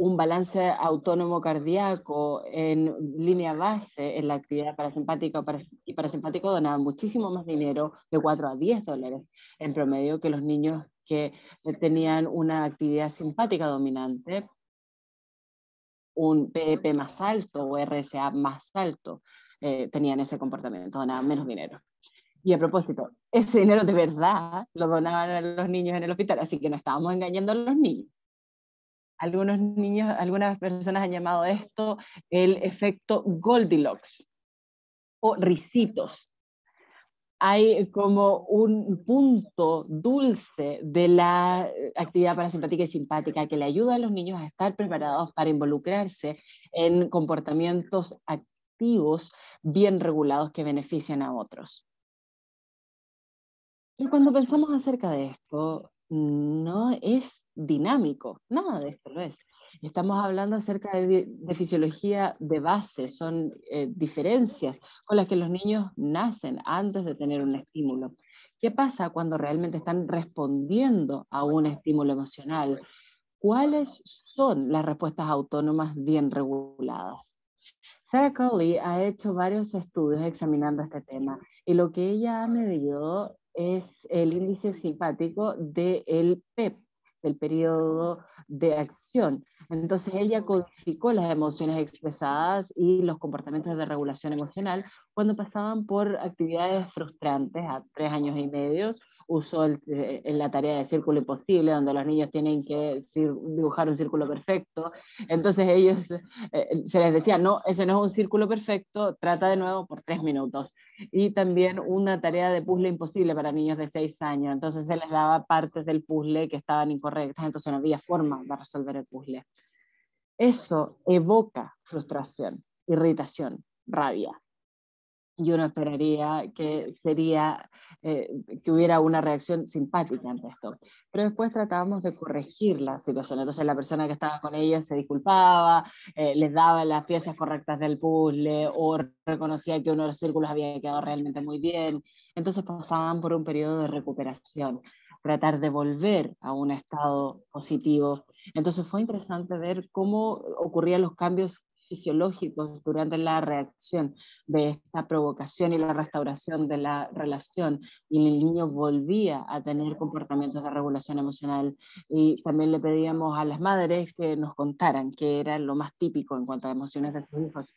un balance autónomo cardíaco en línea base en la actividad parasimpática y parasimpático donaban muchísimo más dinero, de 4 a 10 dólares en promedio, que los niños que tenían una actividad simpática dominante, un PEP más alto o RSA más alto, tenían ese comportamiento, donaban menos dinero. Y a propósito, ese dinero de verdad lo donaban a los niños en el hospital, así que no estábamos engañando a los niños. Algunos niños, algunas personas han llamado esto el efecto Goldilocks o risitos. Hay como un punto dulce de la actividad parasimpática y simpática que le ayuda a los niños a estar preparados para involucrarse en comportamientos activos bien regulados que benefician a otros. Y cuando pensamos acerca de esto, no es dinámico, nada de esto lo es. Estamos hablando acerca de fisiología de base, son diferencias con las que los niños nacen antes de tener un estímulo. ¿Qué pasa cuando realmente están respondiendo a un estímulo emocional? ¿Cuáles son las respuestas autónomas bien reguladas? Sarah Crowley ha hecho varios estudios examinando este tema, y lo que ella ha medido es el índice simpático del PEP, del periodo de acción. Entonces ella codificó las emociones expresadas y los comportamientos de regulación emocional cuando pasaban por actividades frustrantes a 3 años y medio. Usó en la tarea de círculo imposible, donde los niños tienen que dibujar un círculo perfecto. Entonces ellos se les decía, no, ese no es un círculo perfecto, trata de nuevo por 3 minutos. Y también una tarea de puzzle imposible para niños de 6 años. Entonces se les daba partes del puzzle que estaban incorrectas, entonces no había forma de resolver el puzzle. Eso evoca frustración, irritación, rabia. Y uno esperaría que que hubiera una reacción simpática ante esto. Pero después tratábamos de corregir la situación. Entonces la persona que estaba con ellos se disculpaba, les daba las piezas correctas del puzzle o reconocía que uno de los círculos había quedado realmente muy bien. Entonces pasaban por un periodo de recuperación, tratar de volver a un estado positivo. Entonces fue interesante ver cómo ocurrían los cambios fisiológicos durante la reacción de esta provocación y la restauración de la relación, y el niño volvía a tener comportamientos de regulación emocional. Y también le pedíamos a las madres que nos contaran qué era lo más típico en cuanto a emociones de sus hijos.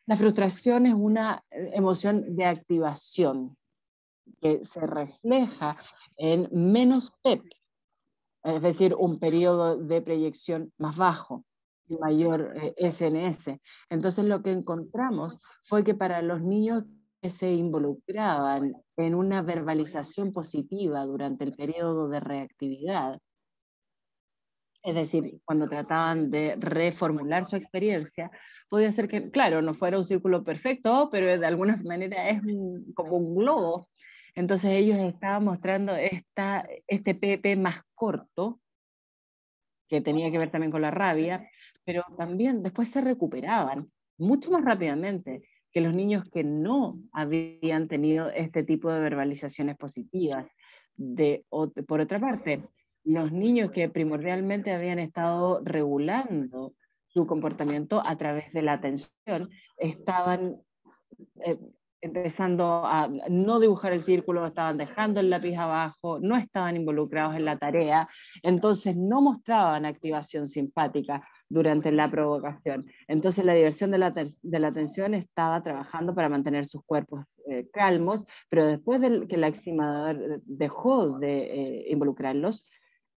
La frustración es una emoción de activación que se refleja en menos PEP, es decir, un periodo de proyección más bajo, mayor SNS. Entonces lo que encontramos fue que para los niños que se involucraban en una verbalización positiva durante el periodo de reactividad, Es decir, cuando trataban de reformular su experiencia, podía ser que, claro, no fuera un círculo perfecto, pero de alguna manera es como un globo. Entonces ellos estaban mostrando este PP más corto, que tenía que ver también con la rabia, pero también después se recuperaban mucho más rápidamente que los niños que no habían tenido este tipo de verbalizaciones positivas. Por otra parte, los niños que primordialmente habían estado regulando su comportamiento a través de la atención estaban eh, empezando a no dibujar el círculo, estaban dejando el lápiz abajo, no estaban involucrados en la tarea, entonces no mostraban activación simpática durante la provocación. Entonces la diversión de la atención estaba trabajando para mantener sus cuerpos calmos, pero después de que el laximador dejó de involucrarlos,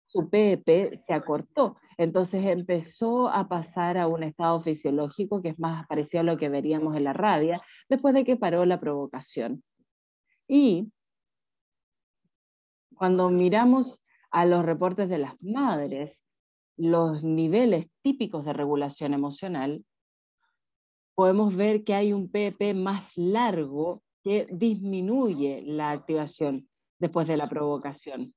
su PEP se acortó. Entonces empezó a pasar a un estado fisiológico que es más parecido a lo que veríamos en la rabia, después de que paró la provocación. Y cuando miramos a los reportes de las madres, los niveles típicos de regulación emocional, podemos ver que hay un PEP más largo que disminuye la activación después de la provocación,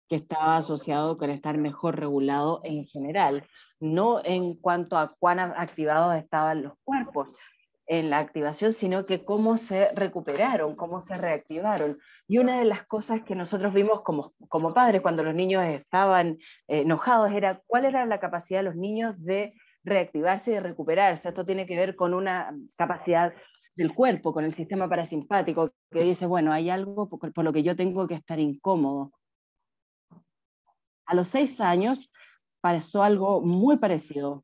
que estaba asociado con estar mejor regulado en general, no en cuanto a cuán activados estaban los cuerpos en la activación, sino que cómo se recuperaron, cómo se reactivaron. Y una de las cosas que nosotros vimos como padres cuando los niños estaban enojados era cuál era la capacidad de los niños de reactivarse y de recuperarse. Esto tiene que ver con una capacidad del cuerpo, con el sistema parasimpático, que dice, bueno, hay algo por lo que yo tengo que estar incómodo. A los 6 años pasó algo muy parecido.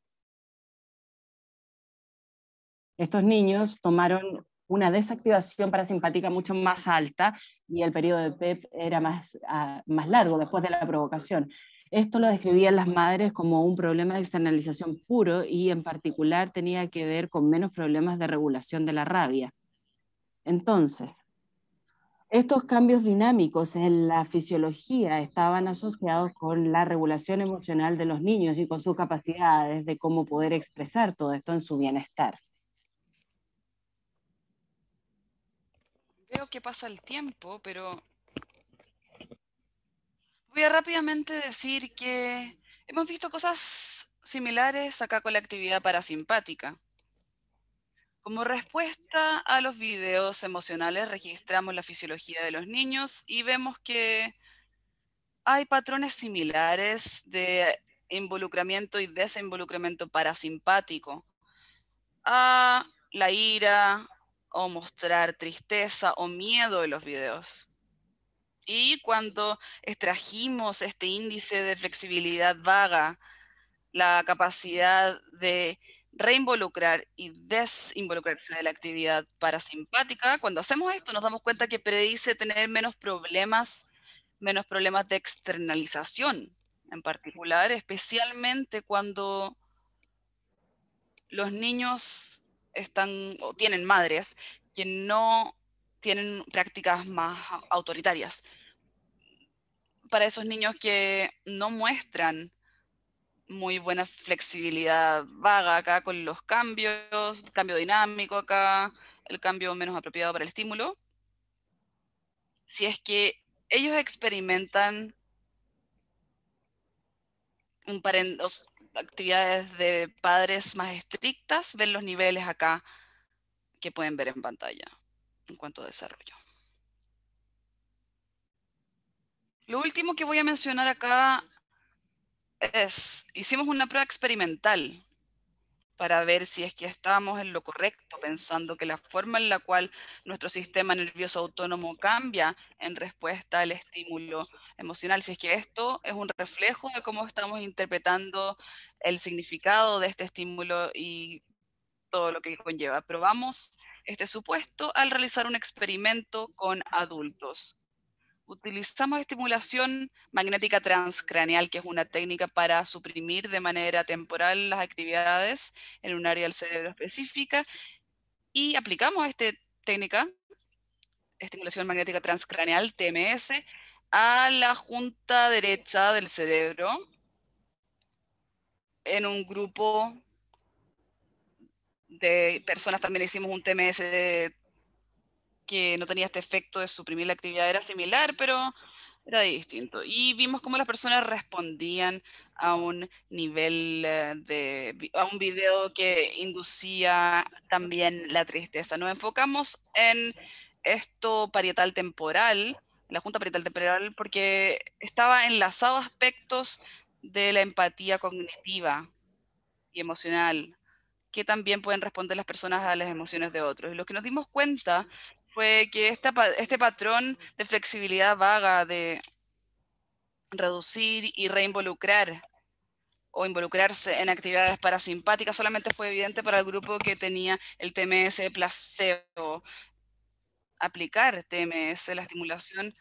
Estos niños tomaron una desactivación parasimpática mucho más alta y el periodo de PEP era más largo después de la provocación. Esto lo describían las madres como un problema de externalización puro y en particular tenía que ver con menos problemas de regulación de la rabia. Entonces, estos cambios dinámicos en la fisiología estaban asociados con la regulación emocional de los niños y con sus capacidades de cómo poder expresar todo esto en su bienestar. Veo que pasa el tiempo, pero voy a rápidamente decir que hemos visto cosas similares acá con la actividad parasimpática. Como respuesta a los videos emocionales, registramos la fisiología de los niños y vemos que hay patrones similares de involucramiento y desinvolucramiento parasimpático a la ira o mostrar tristeza o miedo de los videos. Y cuando extrajimos este índice de flexibilidad vaga, la capacidad de reinvolucrar y desinvolucrarse de la actividad parasimpática, cuando hacemos esto nos damos cuenta que predice tener menos problemas de externalización, en particular, especialmente cuando los niños están o tienen madres que no tienen prácticas más autoritarias. Para esos niños que no muestran muy buena flexibilidad vaga acá con los cambios, cambio dinámico acá, el cambio menos apropiado para el estímulo. Si es que ellos experimentan actividades de padres más estrictas, ven los niveles acá que pueden ver en pantalla en cuanto a desarrollo. Lo último que voy a mencionar acá hicimos una prueba experimental para ver si es que estábamos en lo correcto, pensando que la forma en la cual nuestro sistema nervioso autónomo cambia en respuesta al estímulo emocional, si es que esto es un reflejo de cómo estamos interpretando el significado de este estímulo y todo lo que conlleva. Probamos este supuesto al realizar un experimento con adultos. Utilizamos estimulación magnética transcraneal, que es una técnica para suprimir de manera temporal las actividades en un área del cerebro específica, y aplicamos esta técnica, estimulación magnética transcraneal, TMS, a la junta derecha del cerebro, en un grupo de personas también hicimos un TMS que no tenía este efecto de suprimir la actividad, era similar, pero era distinto. Y vimos cómo las personas respondían a un nivel a un video que inducía también la tristeza. Nos enfocamos en esto parietal temporal, la junta parietal temporal, porque estaba enlazado a aspectos de la empatía cognitiva y emocional que también pueden responder las personas a las emociones de otros. Y lo que nos dimos cuenta fue que este patrón de flexibilidad vaga, de reducir y reinvolucrar o involucrarse en actividades parasimpáticas, solamente fue evidente para el grupo que tenía el TMS placebo. Aplicar TMS, la estimulación,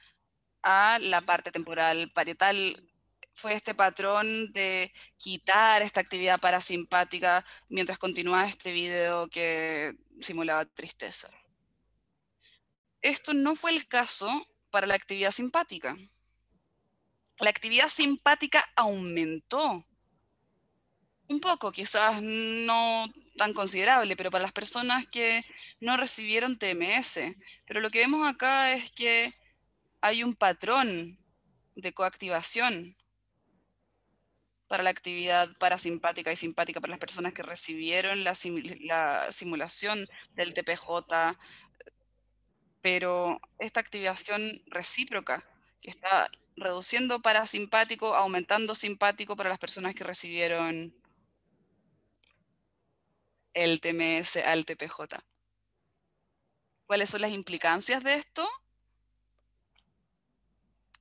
a la parte temporal parietal fue este patrón de quitar esta actividad parasimpática mientras continuaba este video que simulaba tristeza. Esto no fue el caso para la actividad simpática. La actividad simpática aumentó un poco, quizás no tan considerable, pero para las personas que no recibieron TMS. Pero lo que vemos acá es que hay un patrón de coactivación para la actividad parasimpática y simpática para las personas que recibieron la simulación del TPJ, pero esta activación recíproca que está reduciendo parasimpático, aumentando simpático para las personas que recibieron el TMS al TPJ. ¿Cuáles son las implicancias de esto?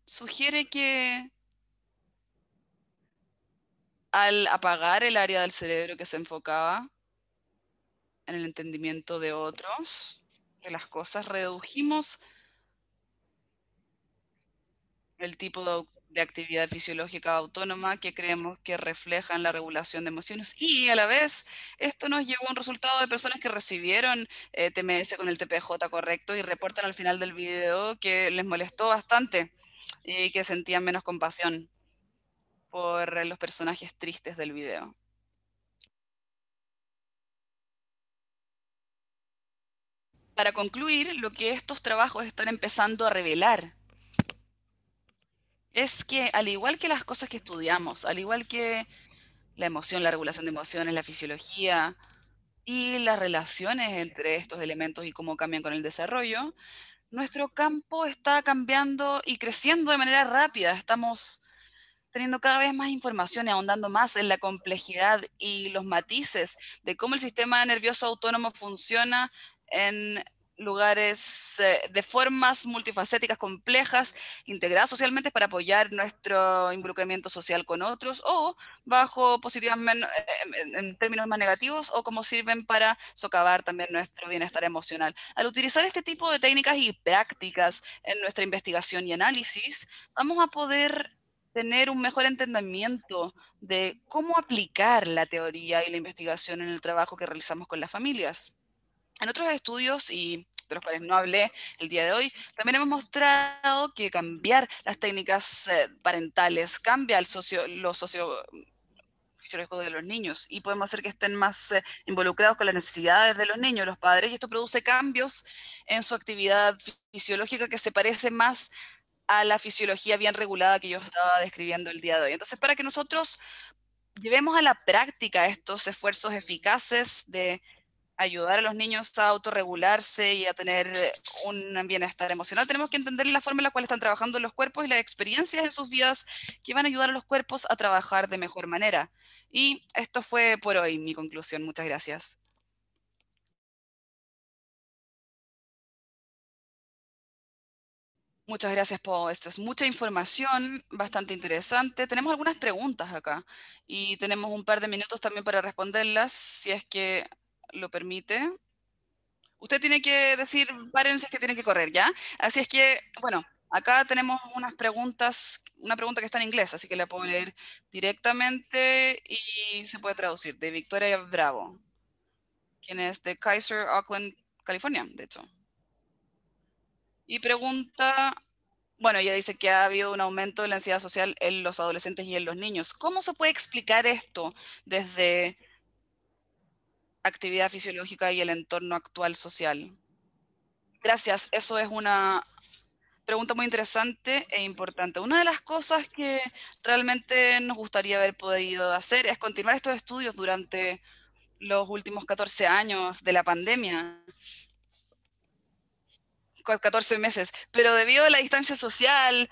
Sugiere que al apagar el área del cerebro que se enfocaba en el entendimiento de otros, de las cosas, redujimos el tipo de actividad fisiológica autónoma que creemos que reflejan la regulación de emociones. Y a la vez, esto nos llevó a un resultado de personas que recibieron TMS con el TPJ correcto y reportan al final del video que les molestó bastante y que sentían menos compasión por los personajes tristes del video. Para concluir, lo que estos trabajos están empezando a revelar es que, al igual que las cosas que estudiamos, al igual que la emoción, la regulación de emociones, la fisiología y las relaciones entre estos elementos y cómo cambian con el desarrollo, nuestro campo está cambiando y creciendo de manera rápida. Estamos teniendo cada vez más información y ahondando más en la complejidad y los matices de cómo el sistema nervioso autónomo funciona en lugares de formas multifacéticas complejas, integradas socialmente para apoyar nuestro involucramiento social con otros, o bajo positivamente en términos más negativos, o como sirven para socavar también nuestro bienestar emocional. Al utilizar este tipo de técnicas y prácticas en nuestra investigación y análisis, vamos a poder tener un mejor entendimiento de cómo aplicar la teoría y la investigación en el trabajo que realizamos con las familias. En otros estudios, y de los cuales no hablé el día de hoy, también hemos mostrado que cambiar las técnicas parentales cambia lo fisiológico de los niños y podemos hacer que estén más involucrados con las necesidades de los niños, los padres, y esto produce cambios en su actividad fisiológica que se parece más a la fisiología bien regulada que yo estaba describiendo el día de hoy. Entonces, para que nosotros llevemos a la práctica estos esfuerzos eficaces de ayudar a los niños a autorregularse y a tener un bienestar emocional, tenemos que entender la forma en la cual están trabajando los cuerpos y las experiencias en sus vidas que van a ayudar a los cuerpos a trabajar de mejor manera. Y esto fue por hoy mi conclusión. Muchas gracias. Muchas gracias, Paul. Esto es mucha información, bastante interesante. Tenemos algunas preguntas acá y tenemos un par de minutos también para responderlas, si es que lo permite. Usted tiene que decir, párense, es que tiene que correr, ¿ya? Así es que, bueno, acá tenemos unas preguntas, una pregunta que está en inglés, así que la puedo leer directamente y se puede traducir, de Victoria Bravo, quien es de Kaiser, Oakland, California, de hecho. Y pregunta, Bueno, ella dice que ha habido un aumento de la ansiedad social en los adolescentes y en los niños. ¿Cómo se puede explicar esto desde actividad fisiológica y el entorno actual social? Gracias, eso es una pregunta muy interesante e importante. Una de las cosas que realmente nos gustaría haber podido hacer es continuar estos estudios durante los últimos 14 años de la pandemia, 14 meses, pero debido a la distancia social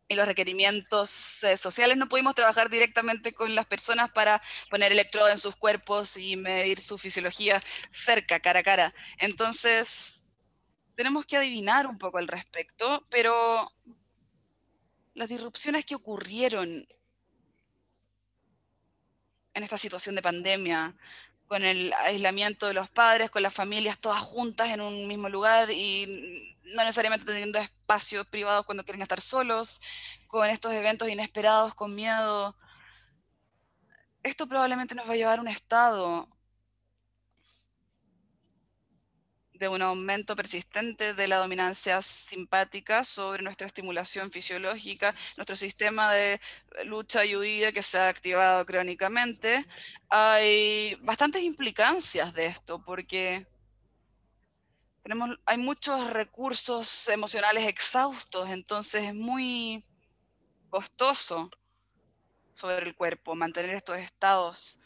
y los requerimientos sociales no pudimos trabajar directamente con las personas para poner electrodos en sus cuerpos y medir su fisiología cerca, cara a cara. Entonces, tenemos que adivinar un poco al respecto, pero las disrupciones que ocurrieron en esta situación de pandemia, con el aislamiento de los padres, con las familias todas juntas en un mismo lugar y no necesariamente teniendo espacios privados cuando quieren estar solos, con estos eventos inesperados, con miedo. Esto probablemente nos va a llevar a un estado de un aumento persistente de la dominancia simpática sobre nuestra estimulación fisiológica, nuestro sistema de lucha y huida que se ha activado crónicamente. Hay bastantes implicancias de esto porque hay muchos recursos emocionales exhaustos, entonces es muy costoso sobre el cuerpo mantener estos estados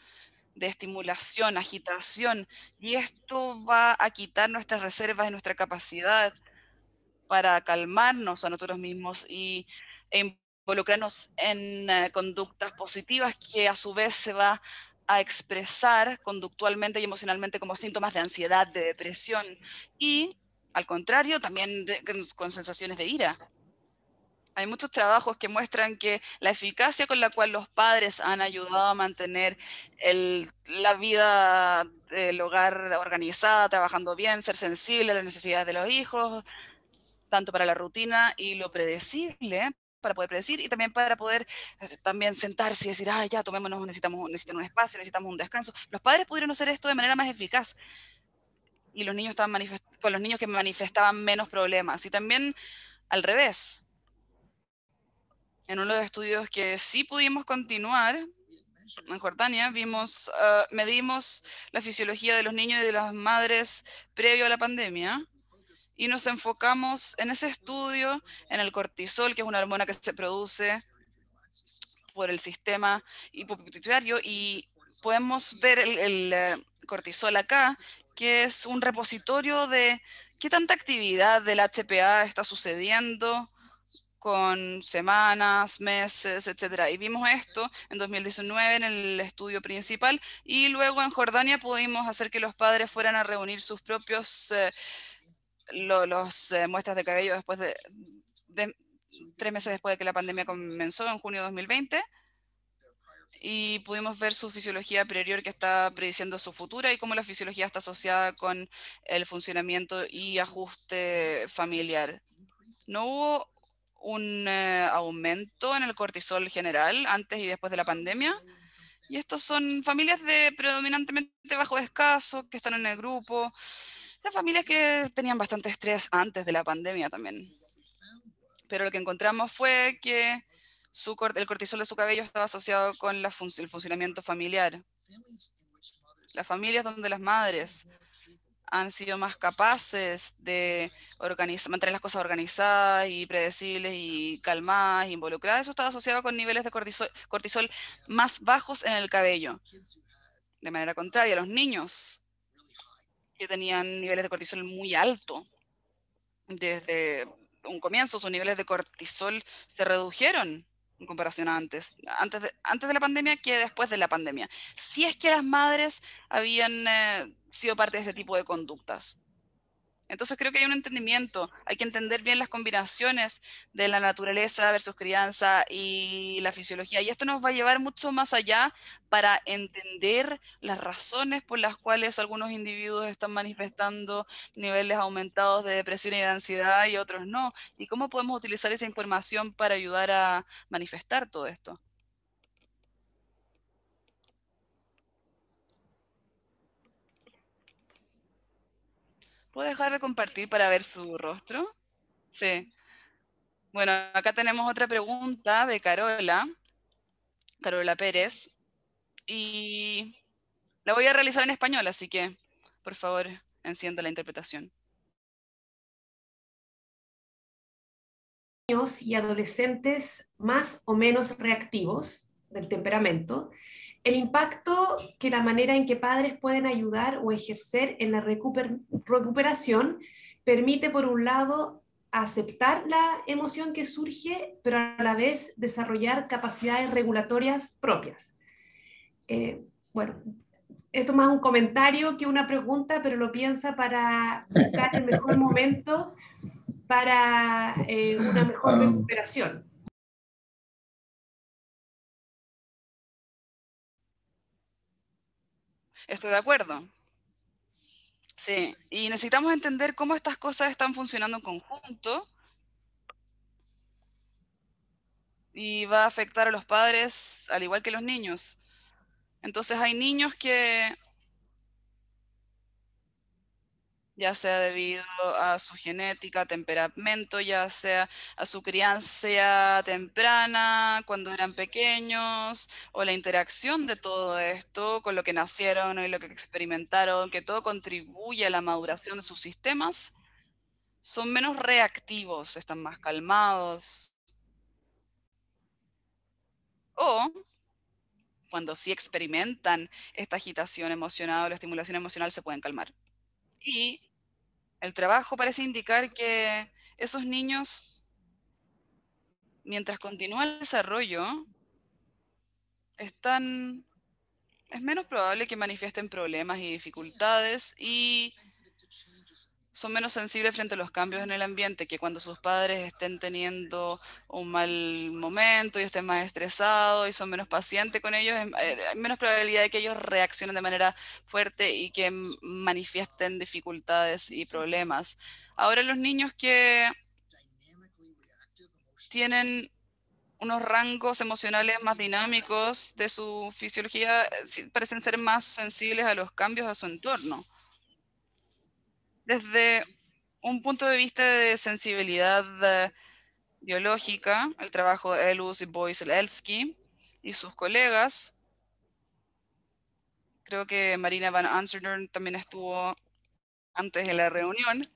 de estimulación, agitación, y esto va a quitar nuestras reservas y nuestra capacidad para calmarnos a nosotros mismos e involucrarnos en conductas positivas que a su vez se va a expresar conductualmente y emocionalmente como síntomas de ansiedad, de depresión y, al contrario, también con sensaciones de ira. Hay muchos trabajos que muestran que la eficacia con la cual los padres han ayudado a mantener la vida del hogar organizada, trabajando bien, ser sensible a las necesidades de los hijos, tanto para la rutina y lo predecible, para poder predecir y también para poder también sentarse y decir, ah, ya, tomémonos, necesitamos un espacio, necesitamos un descanso. Los padres pudieron hacer esto de manera más eficaz y los niños estaban con los niños que manifestaban menos problemas. Y también al revés. En uno de los estudios que sí pudimos continuar, en Jordania, medimos la fisiología de los niños y de las madres previo a la pandemia y nos enfocamos en ese estudio, en el cortisol, que es una hormona que se produce por el sistema hipopituitario, y podemos ver el cortisol acá, que es un repositorio de qué tanta actividad del HPA está sucediendo con semanas, meses, etcétera. Y vimos esto en 2019 en el estudio principal y luego en Jordania pudimos hacer que los padres fueran a reunir sus propios muestras de cabello después de 3 meses después de que la pandemia comenzó, en junio de 2020, y pudimos ver su fisiología anterior que está prediciendo su futura y cómo la fisiología está asociada con el funcionamiento y ajuste familiar. No hubo un aumento en el cortisol general antes y después de la pandemia. Y estos son familias de predominantemente bajo escaso, que están en el grupo. Eran familias que tenían bastante estrés antes de la pandemia también. Pero lo que encontramos fue que el cortisol de su cabello estaba asociado con el funcionamiento familiar. Las familias donde las madres han sido más capaces de mantener las cosas organizadas y predecibles y calmadas, involucradas, eso estaba asociado con niveles de cortisol más bajos en el cabello. De manera contraria, los niños que tenían niveles de cortisol muy altos desde un comienzo, sus niveles de cortisol se redujeron en comparación a antes de la pandemia que después de la pandemia. Si es que las madres habían sido parte de ese tipo de conductas. Entonces creo que hay un entendimiento, hay que entender bien las combinaciones de la naturaleza versus crianza y la fisiología. Y esto nos va a llevar mucho más allá para entender las razones por las cuales algunos individuos están manifestando niveles aumentados de depresión y de ansiedad y otros no. Y cómo podemos utilizar esa información para ayudar a manifestar todo esto. ¿Puedo dejar de compartir para ver su rostro? Sí. Bueno, acá tenemos otra pregunta de Carola Pérez, y la voy a realizar en español, así que, por favor, encienda la interpretación. Niños y adolescentes más o menos reactivos del temperamento, el impacto que la manera en que padres pueden ayudar o ejercer en la recuperación permite, por un lado, aceptar la emoción que surge, pero a la vez desarrollar capacidades regulatorias propias. Bueno, esto es más un comentario que una pregunta, pero lo piensa para buscar el mejor momento para una mejor recuperación. Estoy de acuerdo. Sí, y necesitamos entender cómo estas cosas están funcionando en conjunto y va a afectar a los padres al igual que los niños. Entonces hay niños que, ya sea debido a su genética, temperamento, ya sea a su crianza temprana, cuando eran pequeños, o la interacción de todo esto con lo que nacieron y lo que experimentaron, que todo contribuye a la maduración de sus sistemas, son menos reactivos, están más calmados. O cuando sí experimentan esta agitación emocional o la estimulación emocional, se pueden calmar. Y el trabajo parece indicar que esos niños, mientras continúa el desarrollo, es menos probable que manifiesten problemas y dificultades y son menos sensibles frente a los cambios en el ambiente, que cuando sus padres estén teniendo un mal momento y estén más estresados y son menos pacientes con ellos, hay menos probabilidad de que ellos reaccionen de manera fuerte y que manifiesten dificultades y problemas. Ahora los niños que tienen unos rangos emocionales más dinámicos de su fisiología, sí, parecen ser más sensibles a los cambios a su entorno. Desde un punto de vista de sensibilidad biológica, el trabajo de Elus y Boyce-Elsky y sus colegas, creo que Marina Van Anserdorn también estuvo antes de la reunión.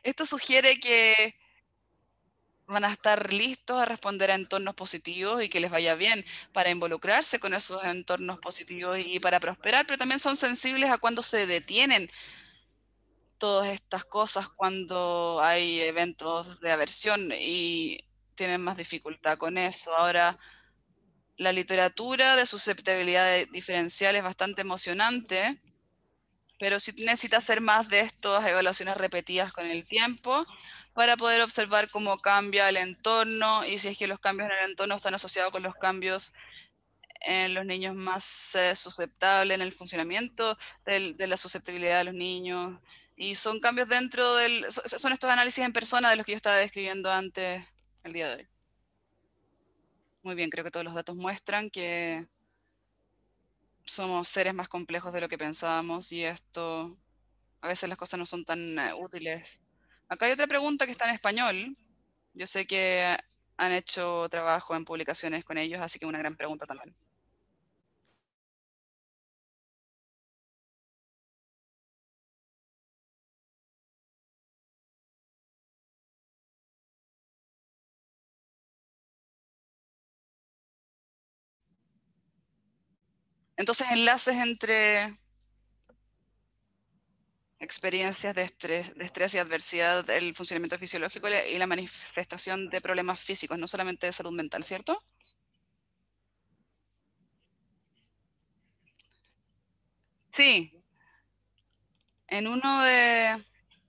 Esto sugiere que van a estar listos a responder a entornos positivos y que les vaya bien para involucrarse con esos entornos positivos y para prosperar, pero también son sensibles a cuando se detienen todas estas cosas, cuando hay eventos de aversión y tienen más dificultad con eso. Ahora, la literatura de susceptibilidad diferencial es bastante emocionante, pero sí necesita hacer más de estas evaluaciones repetidas con el tiempo para poder observar cómo cambia el entorno y si es que los cambios en el entorno están asociados con los cambios en los niños más susceptibles, en el funcionamiento de la susceptibilidad de los niños. Y son cambios dentro son estos análisis en persona de los que yo estaba describiendo antes el día de hoy. Muy bien, creo que todos los datos muestran que somos seres más complejos de lo que pensábamos y esto, a veces las cosas no son tan útiles. Acá hay otra pregunta que está en español. Yo sé que han hecho trabajo en publicaciones con ellos, así que una gran pregunta también. Entonces, enlaces entre experiencias de estrés y adversidad, el funcionamiento fisiológico y la manifestación de problemas físicos, no solamente de salud mental, ¿cierto? Sí, en no en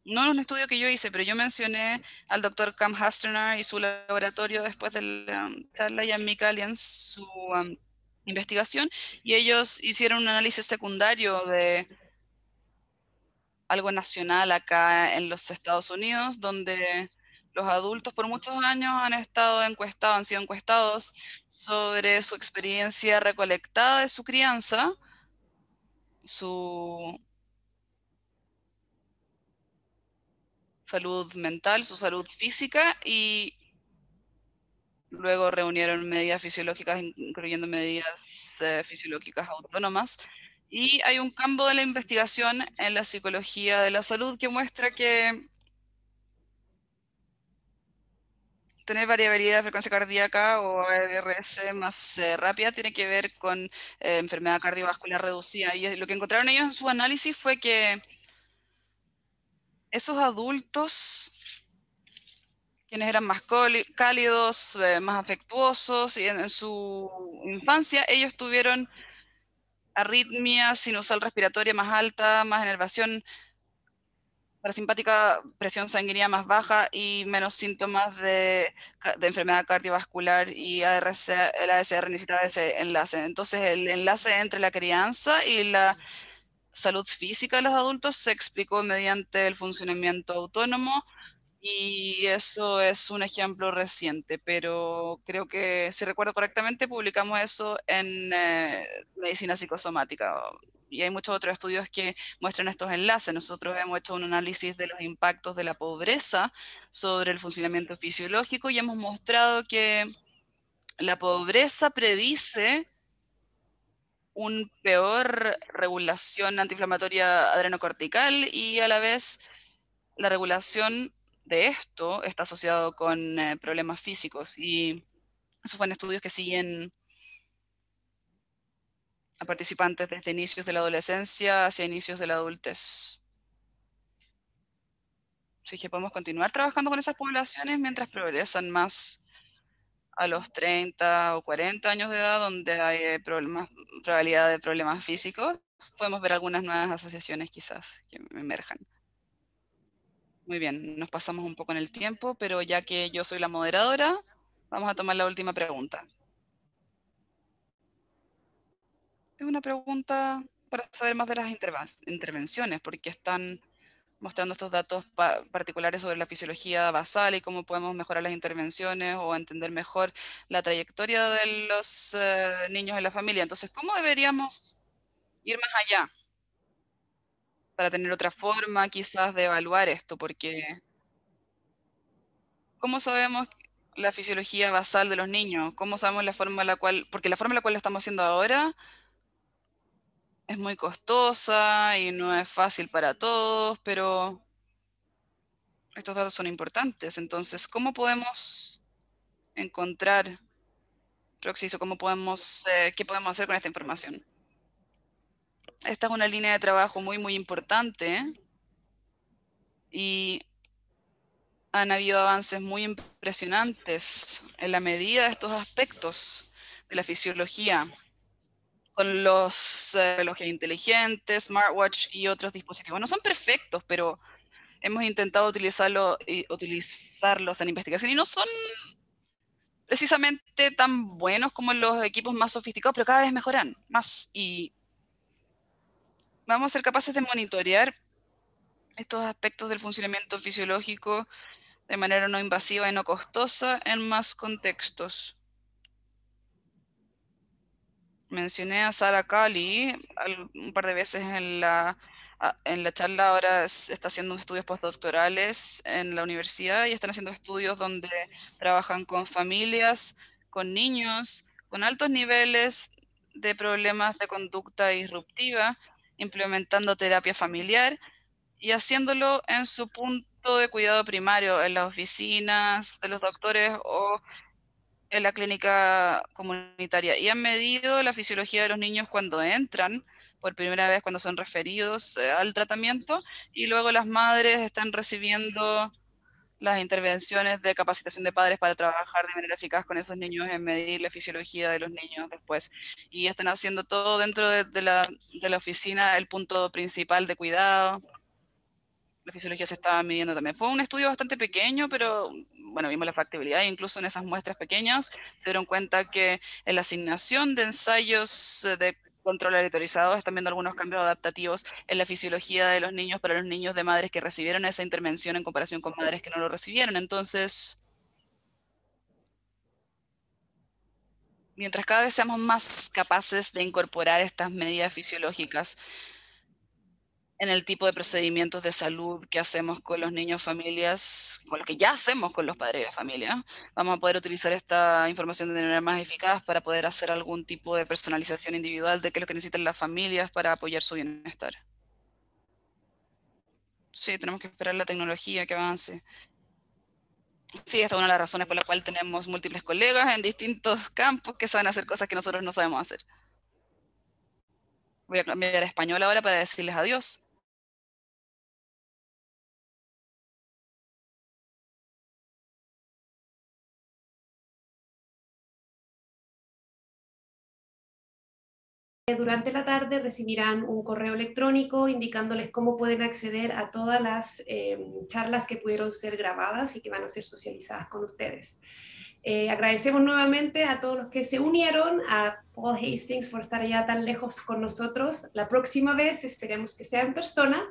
un estudio que yo hice, pero yo mencioné al doctor Cam Hasterner y su laboratorio después de la charla, y a Mick Allians, su investigación, y ellos hicieron un análisis secundario de algo nacional acá en los Estados Unidos, donde los adultos por muchos años han estado encuestados, han sido encuestados sobre su experiencia recolectada de su crianza, su salud mental, su salud física, y luego reunieron medidas fisiológicas, incluyendo medidas fisiológicas autónomas. Y hay un campo de la investigación en la psicología de la salud que muestra que tener variabilidad de frecuencia cardíaca o ARS más rápida tiene que ver con enfermedad cardiovascular reducida. Y lo que encontraron ellos en su análisis fue que esos adultos, quienes eran más cálidos, más afectuosos, y en su infancia ellos tuvieron arritmia sinusal respiratoria más alta, más enervación parasimpática, presión sanguínea más baja y menos síntomas de enfermedad cardiovascular, y el ASR necesitaba ese enlace. Entonces, el enlace entre la crianza y la salud física de los adultos se explicó mediante el funcionamiento autónomo, y eso es un ejemplo reciente, pero creo que, si recuerdo correctamente, publicamos eso en Medicina Psicosomática. Y hay muchos otros estudios que muestran estos enlaces. Nosotros hemos hecho un análisis de los impactos de la pobreza sobre el funcionamiento fisiológico y hemos mostrado que la pobreza predice una peor regulación antiinflamatoria adrenocortical, y a la vez la regulación de esto está asociado con problemas físicos. Y eso fue en estudios que siguen a participantes desde inicios de la adolescencia hacia inicios de la adultez. Así que podemos continuar trabajando con esas poblaciones mientras progresan más a los 30 o 40 años de edad, donde hay probabilidad de problemas físicos. Podemos ver algunas nuevas asociaciones quizás que emerjan. Muy bien, nos pasamos un poco en el tiempo, pero ya que yo soy la moderadora, vamos a tomar la última pregunta. Es una pregunta para saber más de las intervenciones, porque están mostrando estos datos particulares sobre la fisiología basal y cómo podemos mejorar las intervenciones o entender mejor la trayectoria de los niños en la familia. Entonces, ¿cómo deberíamos ir más allá para tener otra forma quizás de evaluar esto? Porque, ¿cómo sabemos la fisiología basal de los niños? ¿Cómo sabemos la forma en la cual, porque la forma en la cual lo estamos haciendo ahora es muy costosa y no es fácil para todos, pero estos datos son importantes. Entonces, ¿cómo podemos encontrar Proxiso? ¿Qué podemos hacer con esta información? Esta es una línea de trabajo muy, muy importante, y han habido avances muy impresionantes en la medida de estos aspectos de la fisiología con los relojes inteligentes, smartwatch y otros dispositivos. No son perfectos, pero hemos intentado utilizarlos en investigación, y no son precisamente tan buenos como los equipos más sofisticados, pero cada vez mejoran más, y vamos a ser capaces de monitorear estos aspectos del funcionamiento fisiológico de manera no invasiva y no costosa en más contextos. Mencioné a Sarah Kali un par de veces en la charla. Ahora está haciendo estudios postdoctorales en la universidad, y están haciendo estudios donde trabajan con familias, con niños, con altos niveles de problemas de conducta disruptiva, implementando terapia familiar y haciéndolo en su punto de cuidado primario, en las oficinas de los doctores o en la clínica comunitaria, y han medido la fisiología de los niños cuando entran por primera vez, cuando son referidos al tratamiento, y luego las madres están recibiendo las intervenciones de capacitación de padres para trabajar de manera eficaz con esos niños en medir la fisiología de los niños después. Y están haciendo todo dentro de la oficina, el punto principal de cuidado. La fisiología se estaba midiendo también. Fue un estudio bastante pequeño, pero bueno, vimos la factibilidad, e incluso en esas muestras pequeñas se dieron cuenta que en la asignación de ensayos de control aleatorizado están viendo algunos cambios adaptativos en la fisiología de los niños para los niños de madres que recibieron esa intervención en comparación con madres que no lo recibieron. Entonces, mientras cada vez seamos más capaces de incorporar estas medidas fisiológicas en el tipo de procedimientos de salud que hacemos con los niños, familias, con lo que ya hacemos con los padres de familia. Vamos a poder utilizar esta información de manera más eficaz para poder hacer algún tipo de personalización individual de qué es lo que necesitan las familias para apoyar su bienestar. Sí, tenemos que esperar la tecnología que avance. Sí, esta es una de las razones por la cual tenemos múltiples colegas en distintos campos que saben hacer cosas que nosotros no sabemos hacer. Voy a cambiar a español ahora para decirles adiós. Durante la tarde recibirán un correo electrónico indicándoles cómo pueden acceder a todas las charlas que pudieron ser grabadas y que van a ser socializadas con ustedes. Agradecemos nuevamente a todos los que se unieron, a Paul Hastings por estar allá tan lejos con nosotros. La próxima vez esperemos que sea en persona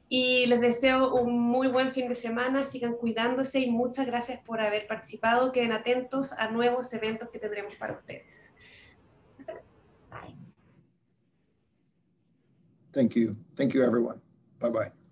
y les deseo un muy buen fin de semana, sigan cuidándose y muchas gracias por haber participado. Queden atentos a nuevos eventos que tendremos para ustedes. Hasta luego. Bye. Thank you. Thank you, everyone. Bye-bye.